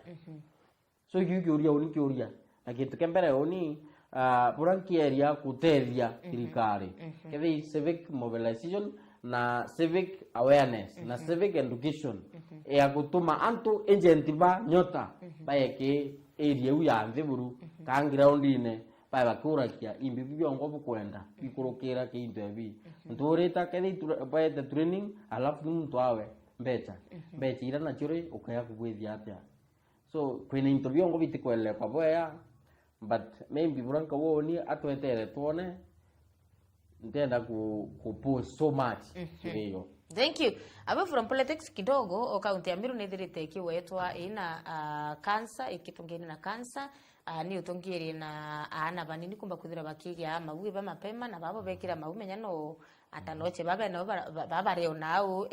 so yukiuria unikiuria na kitu kembere oni burankiaria kutethia thirikari kethe civic mobilization na civic awareness na civic education ya gutuma antu agent ba nyota baeke area uya nthiburu ka ground ine ba bakurakia imbi byongo bukwenda bikurukira kintu ebi nturita kethe ba the training alafu mtu awe mbecha ira na churi ukaya kugwithia atia so kwina interview ngo bitikwele kwa boya but maybe buranka woni atwetere tuone ndenda ku post so much hiyo. Thank you. Aba from politics kidogo o kaunti ya Meru nethirite kiwetwa ina cancer ikitungeni na cancer ni utongiri na ana banini kumba kuthira bakigia mabuge ba mapema na babo bekira mabumenya no atanoche baba no baba reo nao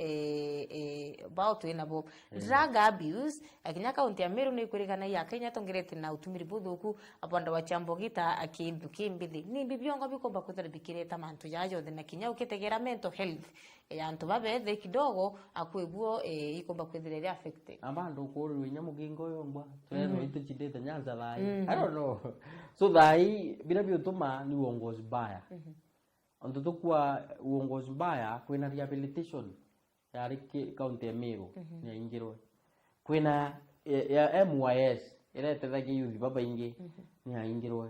bao twina bo drug abuse akinya kaunti ya Meru ni kurigana ya Kenya tongirete na utumiri buthuku abanda wa chambogita akindu kimbithi ni bibiongo bikomba kuthira bikireta mantu yayo na kinya ukitegera mental health antu babethe kidogo akwebuo ikomba kwithira affected abandu kuru winya mugingo yongwa tweno ituchindete nyanza lai I don't know so thai bila biotuma ni uongozi mbaya onto tukua uongozi mbaya kwina rehabilitation ya kaunti ya Meru ni ingirwe kwina ya MYS iretethagia youth baba ingi ni ingirwe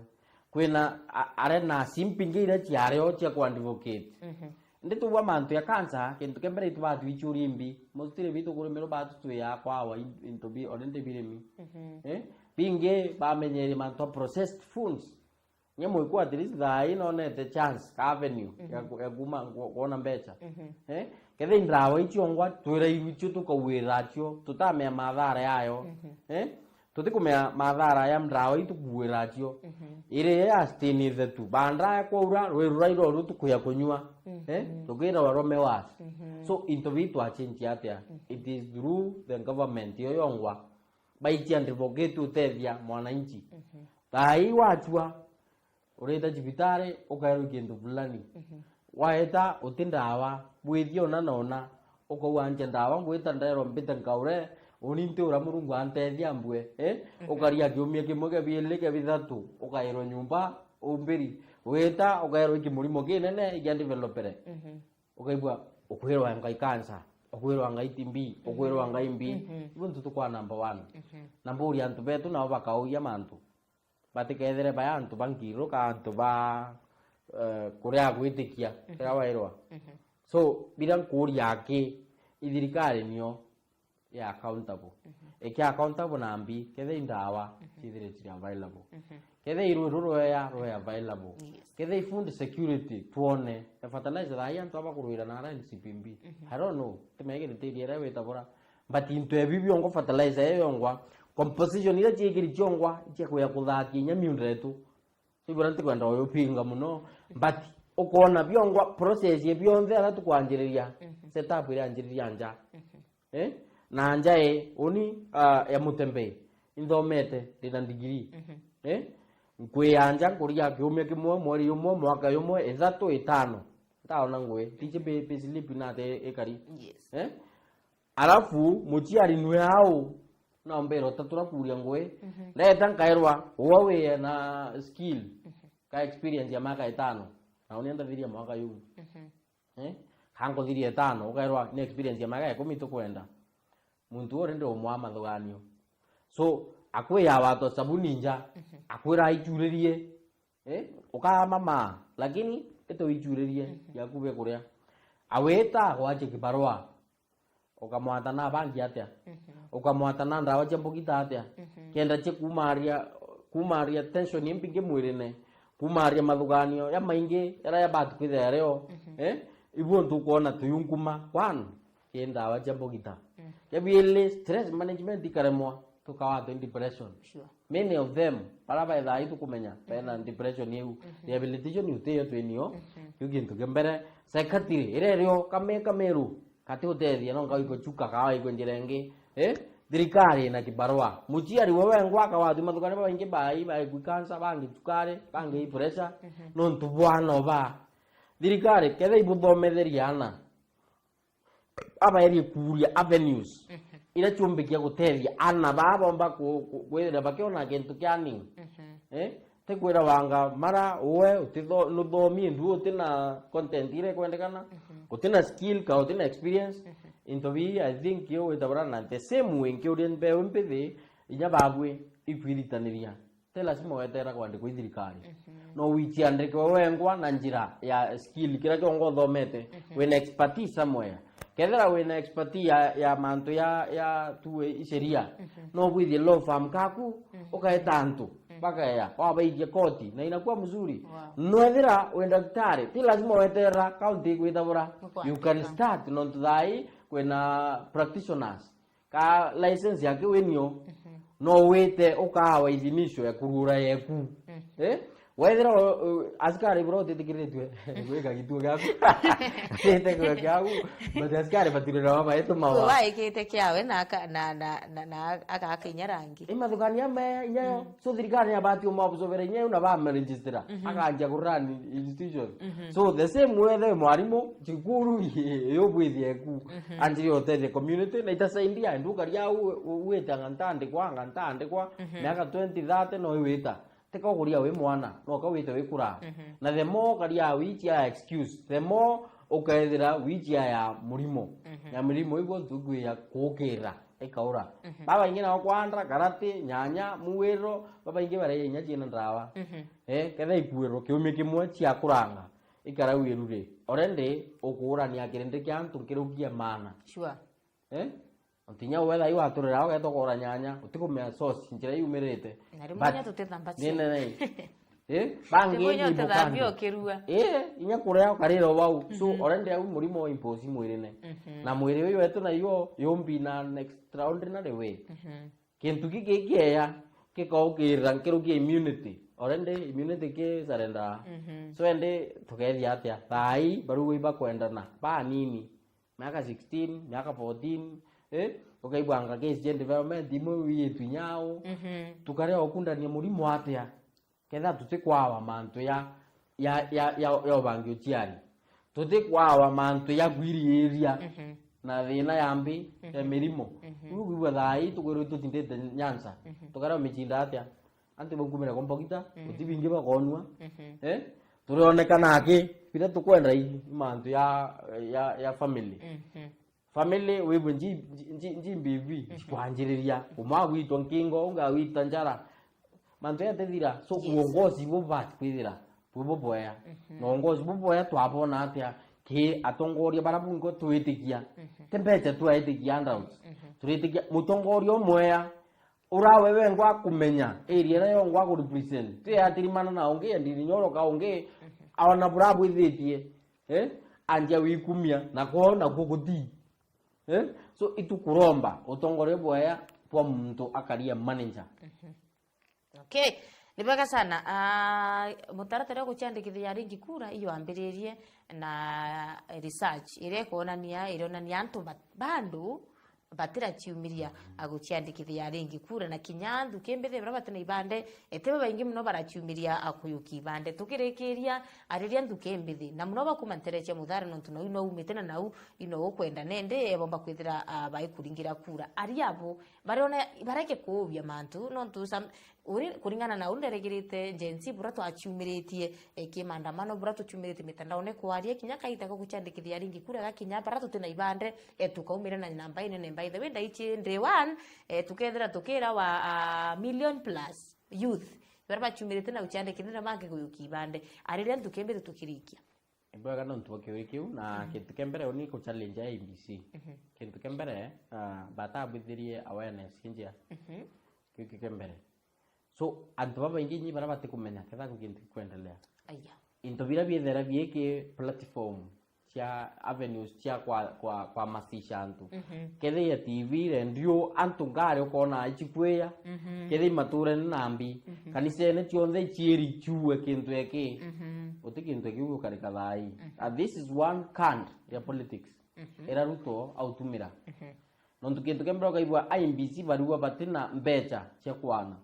kwina arena simpingi ira ciareo cia ku advocate nditu wa mantu ya cancer kintu kembere itu batu ichurimbi mostire bitu kurumiro batu tu ya kwawa into bi orende biremi binge bamenyere mantu processed foods nyemo iko at least thai no nete chance avenue ya guma kuona mbecha kethe indrawa ichiongwa twira iwichu tukawiracho tutamea madhara yayo tutikumea madhara ya mdrawa itukuwiracho ire ya stini zetu bandra kwa ura rwira iro tukuya kunywa tugira warome was so into vitu achinchi atia it is through the government yoyongwa baichi advocate utethia mwananchi thai wachwa ureta jibitare ukairo kindu fulani waeta utindawa bwithio na nona ukawanje ndawa gwita ndero mbita ngaure uninte ura murungu antethia mbwe ukaria kiumia kimwe bieleke bithatu ukairo nyumba umbiri weta ukairo kimurimo kinene igya developere ukaibwa ukwirwa ngai cancer ukwirwa ngai timbi ukwirwa ngai mbi ibuntu tukwa number 1 number uri antu betu na bakauya mantu batikethere ba antu bangiro ka antu ba kuria gwitikia era wairwa so bidan kuri yake ithirikari nio ya accountable eki accountable nambi kethe indawa chithire chiri available kethe iruro ya available kethe food security tuone fertilizer ya antu abakuruira na ara NCPB I don't know temege tiri era wetabora but into ebibyo ngo fertilizer yongwa composition ira chigiri chongwa chekwe kuthaki nyamiundretu siburanti kwenda oyo pinga muno but ukona byongwa process ye byonthe ara tukwanjiriria setup ira anjiriria nja na nja oni ya mutembe indomete ndina degree nkwiyanja kuria kiumia kimwe mweri umwe mwaka umwe ithatu itano taona ngwe tiche be slip na te ekari alafu muchiari nwe hao na mbero tatura kuria ngwe leta nkairwa wawe na skill ka experience ya maka 5 na unienda thiria mwaka yu hango thiria 5 ukairwa ni experience ya maka 10 tukwenda muntu ore ndo mwama thuganio so akwe ya watu sabuni nja akwira ichuririe ukama lakini eto ichuririe yakube kuria aweta wache kibarua ukamwata na bangi atia ukamwata na ndawa chambogita atia kenda che kumaria tension impinge mwirine kumaria mathuganio ya maingi era ya batu kwithereo ibu ntukuona tuyunguma kwan kenda wa chambogita ya biele stress management ikaremwa tukawa depression. Sure. Many of them para ba da itu kumenya pena depression yu rehabilitation yu te twenio yugintu gembere psychiatry irerio kameru kati utethi no ngau ikuchuka kawa ikwenjerenge thirikari na kibarua muchiari wewe ngwaka watu mathukane baingi bai kukansa bangi tukare bangi pressure no ntubwana ba thirikari kethe ibuthometheria aba eri kuria avenues ira chumbikia gutethia ana babomba kwithira bakiona kintu kiani te kwira wanga mara uwe utitho nuthomi ndu utina content ire kwendekana utina skill ka utina experience into we I think you with the the same way nke uri mbe mpithi inya bagwe ikwirithaniria te lazima wetera kwandi kwithirikari no wichi andike wengwa na njira ya skill kira kiongo thomete when expertise somewhere kethera wena expertise ya manto ya tuwe iseria no gwithie law firm kaku ukaeta antu baka ya wabaije koti na inakuwa mzuri no ethera wenda daktari ti lazima wetera county gwithabura you can start non thai kwena practitioners ka license yake wenio no wete ukawa idhinisho ya kurura yeku wethera askari bro tetikiretwe gweka gitu gaku tete gwaku but askari batirira mama yetu mawa wai kete kyawe na aka akinyarangi imathukania me inyayo so thirikari ya bati umabuzovera inyayo na ba register akanja kurani institution so the same way the mwarimu chikuru yobwithie ku anjiri otete community na itasaidia ndukaria uweta ngantande kwa miaka 2030 no iweta teka kuria we mwana no ka wite we kura na the more karia wichi ya excuse the more ukaethira wichi ya murimo ya murimo igo tugwe ya kokera ekaura baba ingina okwandra karate nyanya muwero baba inge bare inya china ndawa ketha ikuero kiumie kimwe cia kuranga ikara wirure orende ukura ni akirinde kya antu kirugia mana sure Antinya wetha iwa aturira ogeto kora nyanya utikumea sauce njira yumirite narimanya tutethamba ci bangi ni bukambio kirua inya kuria kariro wau so orende au murimo impose mwirine na mwiri uyu wetu na yo yombi na extraordinary way kintu kikeya kikaukira nkirugia immunity orende immunity ke sarenda so ende tukethia atia thai baru iba kwendana ba nini miaka 16 miaka 14 ukaibwanga case gen development imwe yetu nyao tukare okundania murimo atia ketha tutikwawa mantu ya bangi uchiari tutikwawa mantu ya gwiri area na thina yambi ya mirimo uguwa thai tukuru tutindete nyanza tukare michinda atia anti bokumira kompogita utibingi bakonwa turionekana ake bila tukwenda hii mantu ya family family wewe nji mbivi kwanjiriria umagwitwa nkingo ungawita njara mantu ya tethira so uongozi bubati kwithira buboya no uongozi buboya twabona atia ki atongoria barabungo twitikia tembeche twitikia ndauts twitikia mutongoria omweya urawe wengwa kumenya area nayo ngwa ku represent te atirimana na onge ndiri nyoro ka onge awana burabu ithitie anja wikumia na kuona kuguti so itukuromba utongore bwaya kwa mtu akaria manager okay nibega sana mutaratara guchandikithia ringi kura iyo ambiririe na research ire kuonania ironania antu bandu batira chiumiria aguchiandikithia ringi kura na kinyandu kembethe bara batana ibande etebe baingi muno barachiumiria akuyuki ibande tukirikiria ariria ndukembethe na muno bakumantereche muthara no ntuno ino umite na nau ino ukwenda nende bomba kwithira baikuringira kura ariabo bariona bareke kubya mantu no ntu uri kuringana na underegirite jensi bura twachiumiritie kimandamano bura tuchiumirite mitandaone kwaria kinya kaita ko guchandikithia ringi kura gakinya bara tutina ibande tukaumira na namba ine by the way ndaichi day one tukethera tukira wa million plus youth barba chumirite na uchandikithira mange guyuki ibande ariria tukembere tukirikia Ibwaga no ntuke wikiu na kintu kembere oni ku challenge ya ABC kintu kembere bata bithirie awareness kinjia kiki kembere so antu baba ingi bara kumenya ketha kintu kuendelea aya into bira biethera bieke platform cia avenues cia kwa masisha antu kethe ya TV radio antu ngare ukona ichikweya kethe mature nambi kanisa ne chionde chieri chuwe kintu eki utikintu eki ukarika thai. This is one kind ya politics era Ruto autumira nontu kintu kembra kaibwa IMBC barua batina mbecha cia kwana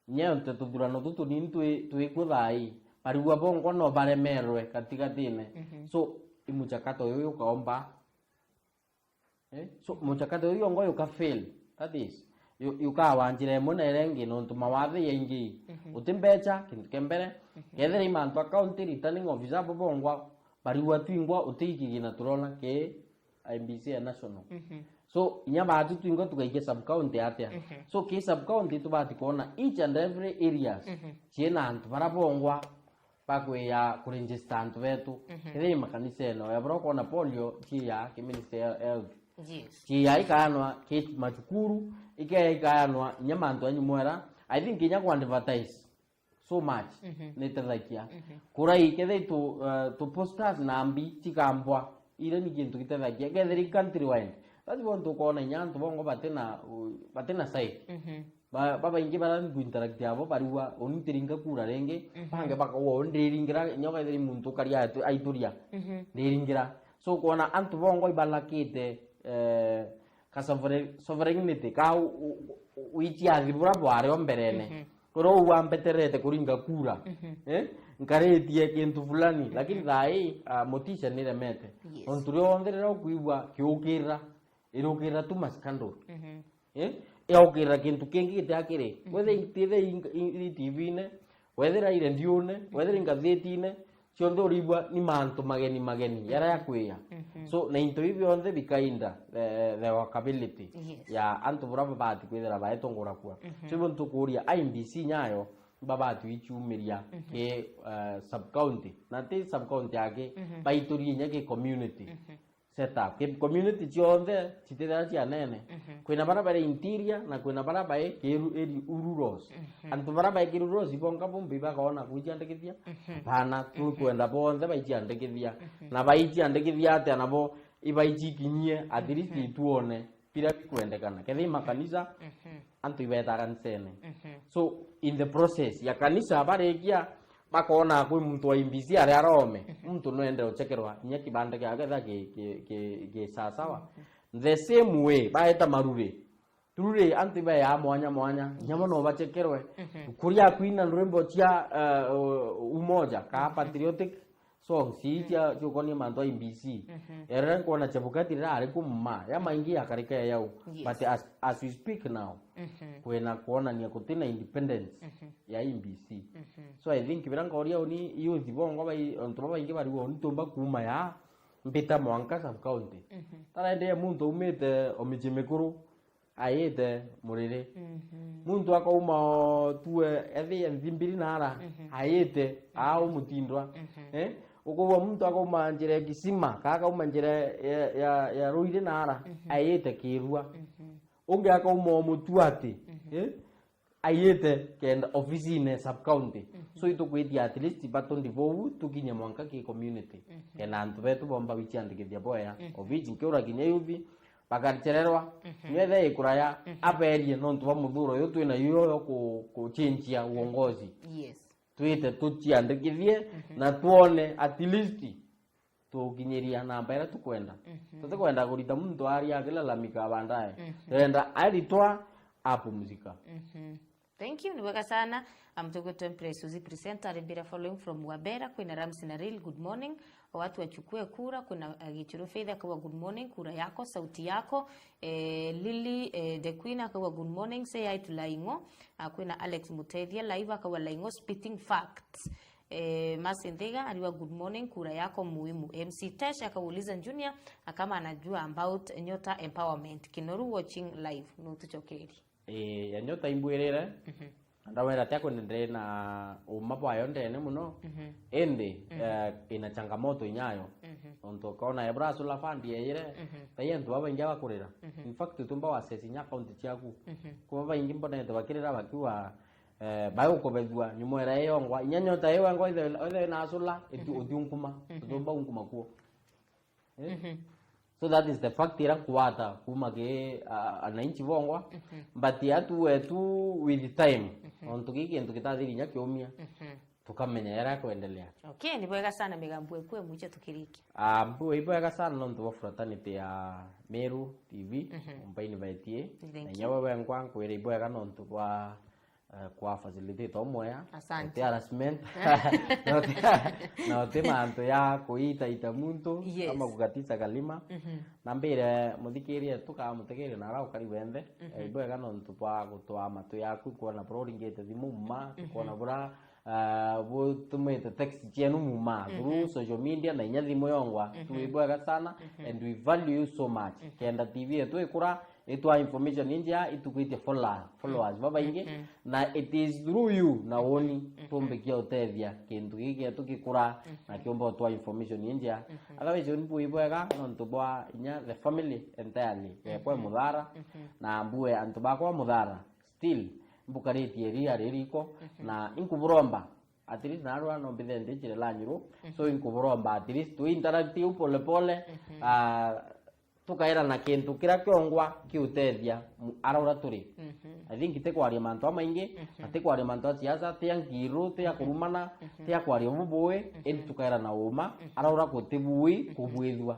nyonte tuthurano tutu nini twikwo thai barua bongo no baremerwe katikatine so imuchakato yoyo kaomba so muchakato yoyo ngo yuka fail, that is yukawanjire muna erengi nontu mawathe yengi utimbecha kintu kembere kethere imantu account returning officer bongo barua twingwa utikigina turona ke IMBC ya national so nyabatu twingo tukaike sub county atia so ke sub county tubati kuona each and every areas chiena antu barabongwa pakwe ya kuregister antu betu kethe makanisa no ya bro kona polio chia ke minister health chia ikanwa ke machukuru ikayanwa nyamantu anyumwera I think kinya ku advertise so much netethakia kurai kethe to posters nambi chikambwa ile ni kintu kitethakia kethe country wide basi bonto kona nyantu bongo batena site baba ingi bara interact yabo bariwa onitiringa kura renge pange baka wondiringira nyoka iri muntu kari aituria ndiringira so kona antu bongo ibalakite ka sovereignty ka uichi adibura bware omberene koro uambeterete kuringa kura nkaretie kintu fulani lakini thai motisha ni remete onturio onderera kuigwa kiukira irukira tu maskando yaukira kintu kingi gitakire whether itithe TV ne whether ire ndione whether ingatheti ne ciondo ribwa ni mantu mageni yara yakwiya so na into hivyo onde bikainda the workability ya antu buraba bati kwithira baetongora kwa so bonto kuria IMBC nyayo babatu ichumiria ke sub county na te sub county yake baituri nyake community setup ke community chionde chitera chia nene kwina barabara interior na kwina barabara keru eri ururos antu barabara keruros ibonga bombi bakaona kujiandikithia bana tu kwenda bonde baijiandikithia na baijiandikithia ate nabo ibaijikinyie at least tuone pira kwendekana kethe makanisa antu ibetara nsene so in the process ya kanisa barekia bakona kwi muntu wa IMBC ari arome muntu no ende ochekerwa nya kibande kyake tha ke sasawa the same way baeta marure turure antu ba ya mwanya nyamo no bachekerwe kuria kwina rwembo cia umoja ka patriotic song si cia jukoni manto IMBC era kona chabukati ra ari kumma ya maingi akarika yao but as we speak now kwena kuona ni akutina independence ya IMBC so I think biranga oria oni youth bongo bai onto bai ngi bari oni tomba kuma ya mpita mwanka sub county tara ende muntu umete omijimekuru ayete murire muntu akauma tuwe ethi nzimbiri nara ayete au mutindwa uko muntu akauma njire kisima kaka uma njire ya ruire nara ayete kirua unge akauma mutuati ayete kenda office ne sub county so ito kweti at least batondi bowu tukinye mwanka ki community kena antu betu bomba bichiandikithia boya office nkiura kinya yuthi bakarchererwa nyethe ikuraya aperie nontu ba muthuro yo twina yo ku change uongozi twite tuchiandikithie na tuone at least tukinyeria namba ira tukwenda tutakwenda kurita muntu ari akilalamika bandaye twenda aritwa apumzika. Thank you. Niweka sana. Mtogoto Empress Suzy presenter Rebira following from Wabera kuna Ramsi na Real good morning. Watu wachukue kura kuna Gichuru Faith akawa good morning kura yako sauti yako Lily the Queen akawa good morning say hi to Laingo kuna Alex Mutethia live akawa Laingo spitting facts Masindega aliwa good morning kura yako muhimu. MC Tash akauliza Junior kama anajua about Nyota empowerment Kinoru watching live no tuchokeri ya Nyota imbwirire ndawera tyako ndire na umapo ayo ndene muno ende ina changamoto inyayo onto kaona ya braso la fandi yere tayentu baba injawa kurira in fact tumba wasesi nya account chiaku ko baba ingi mbona ndo bakirira bakiwa bayo kobezwa nyumwera yongwa Nyanyota yewe ngo ide na asula etu odunkuma tumba unkuma kuo So that is the fact ira kuwata kuma ke ananchi bongwa but yatu wetu with time onto gigi nto kitathiri nya kiumia tukamenya yara kuendelea. Okay, ni bwega sana migambo ekwe muche tukiriki. Mbu ibwega sana nonto wa fraternity ya Meru TV mbaini baitie na nyawe wengwa kwere ibwega nonto kwa facilitator moya asante harassment na tema anto ya kuita muntu kama kugatiza kalima na mbere muthikirie tukamutegeria na rao kari wende ibwega nonto kwa gutwa matu yaku kuona proringete thimu muma kuona bura tumete text chenu muma through social media na nya thimu yongwa tuibwega sana and we value you so much kenda TV yetu ikura itwa information inja itukwite followers baba ingi na it is through you na woni tumbikia utethia kintu giki tukikura na kiomba twa information inja agawejo nibu ibwega nonto bwa inya the family entirely kwa Muthara na mbue antu bakwa Muthara still mbukareti area ririko na inkuburomba at least na arwa no bidende chire lanyiro so inkuburomba at least tu interactive pole pole tukaira na kintu kira kiongwa kiutethia araura turi I think itekwaria mantu amaingi atekwaria mantu siasa tia ngiru tia kurumana tia kwaria mubwe eni tukaira na uma araura kutibui kubwithwa.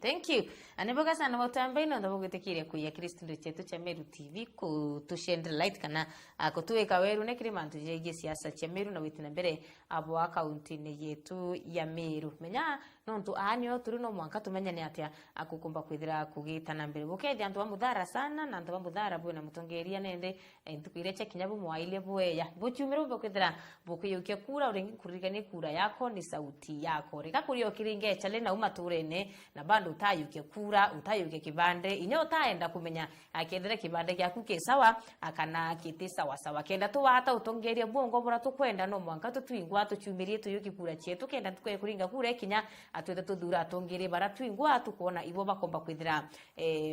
Thank you. Aneboga sana watambe ino ndo gutekiria kuya Kristo chetu cha Meru TV ku tushendre light kana kutuweka weru nekiri mantu jege siasa cha Meru na witina mbere abo account ne yetu ya Meru menya nontu anyo turi no mwanka tumenya ni atia akukumba kwithira kugitana mbere bukethi antu Muthara sana na antu Muthara bwe na mutongeria nende ntukwire cha kinyabu mwaile bweya buchumiro bukwithira bukuyukia kura urengi kuririkania kura yako ni sauti yako reka kurio kiringe chale na umaturene na bando utayuke kura utayuke kibande inyo utaenda kumenya akendere kibande gyaku ke sawa akana kiti sawa sawa kenda tu hata utongeria bongo bora tukwenda no mwanka tutwingwa tuchumirie tuyuki kura chetu kenda tukwe kuringa kura kinya atwethe tuthura atongere bara twingwa tukuona ibo bakomba kwithira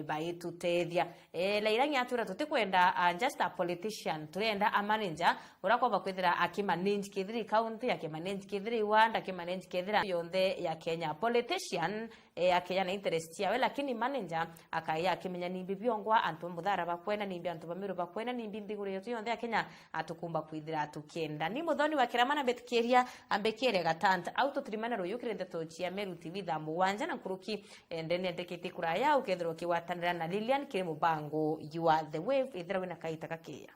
baitu tethia lairanya atura tutikwenda just a politician turenda a manager urakomba kwithira akimanage kithiri county akimanage kithiri ward akimanage kithira yonde ya Kenya politician akenya na interest yawe lakini manager akaya akimenya nimbi byongwa antu Muthara bakwena nimbi antu Bamiru bakwena nimbi ndigure yote yonde ya Kenya atukumba kwithira tukenda ni muthoni wa kiramana betkeria ambekere gatanta auto trimana royukire ndeto chia Meru TV thambu wanja na kuruki ndene ndekete kuraya ukethero kiwatanira na Lilian kire mubango you are the wave ithira wina kaita kakia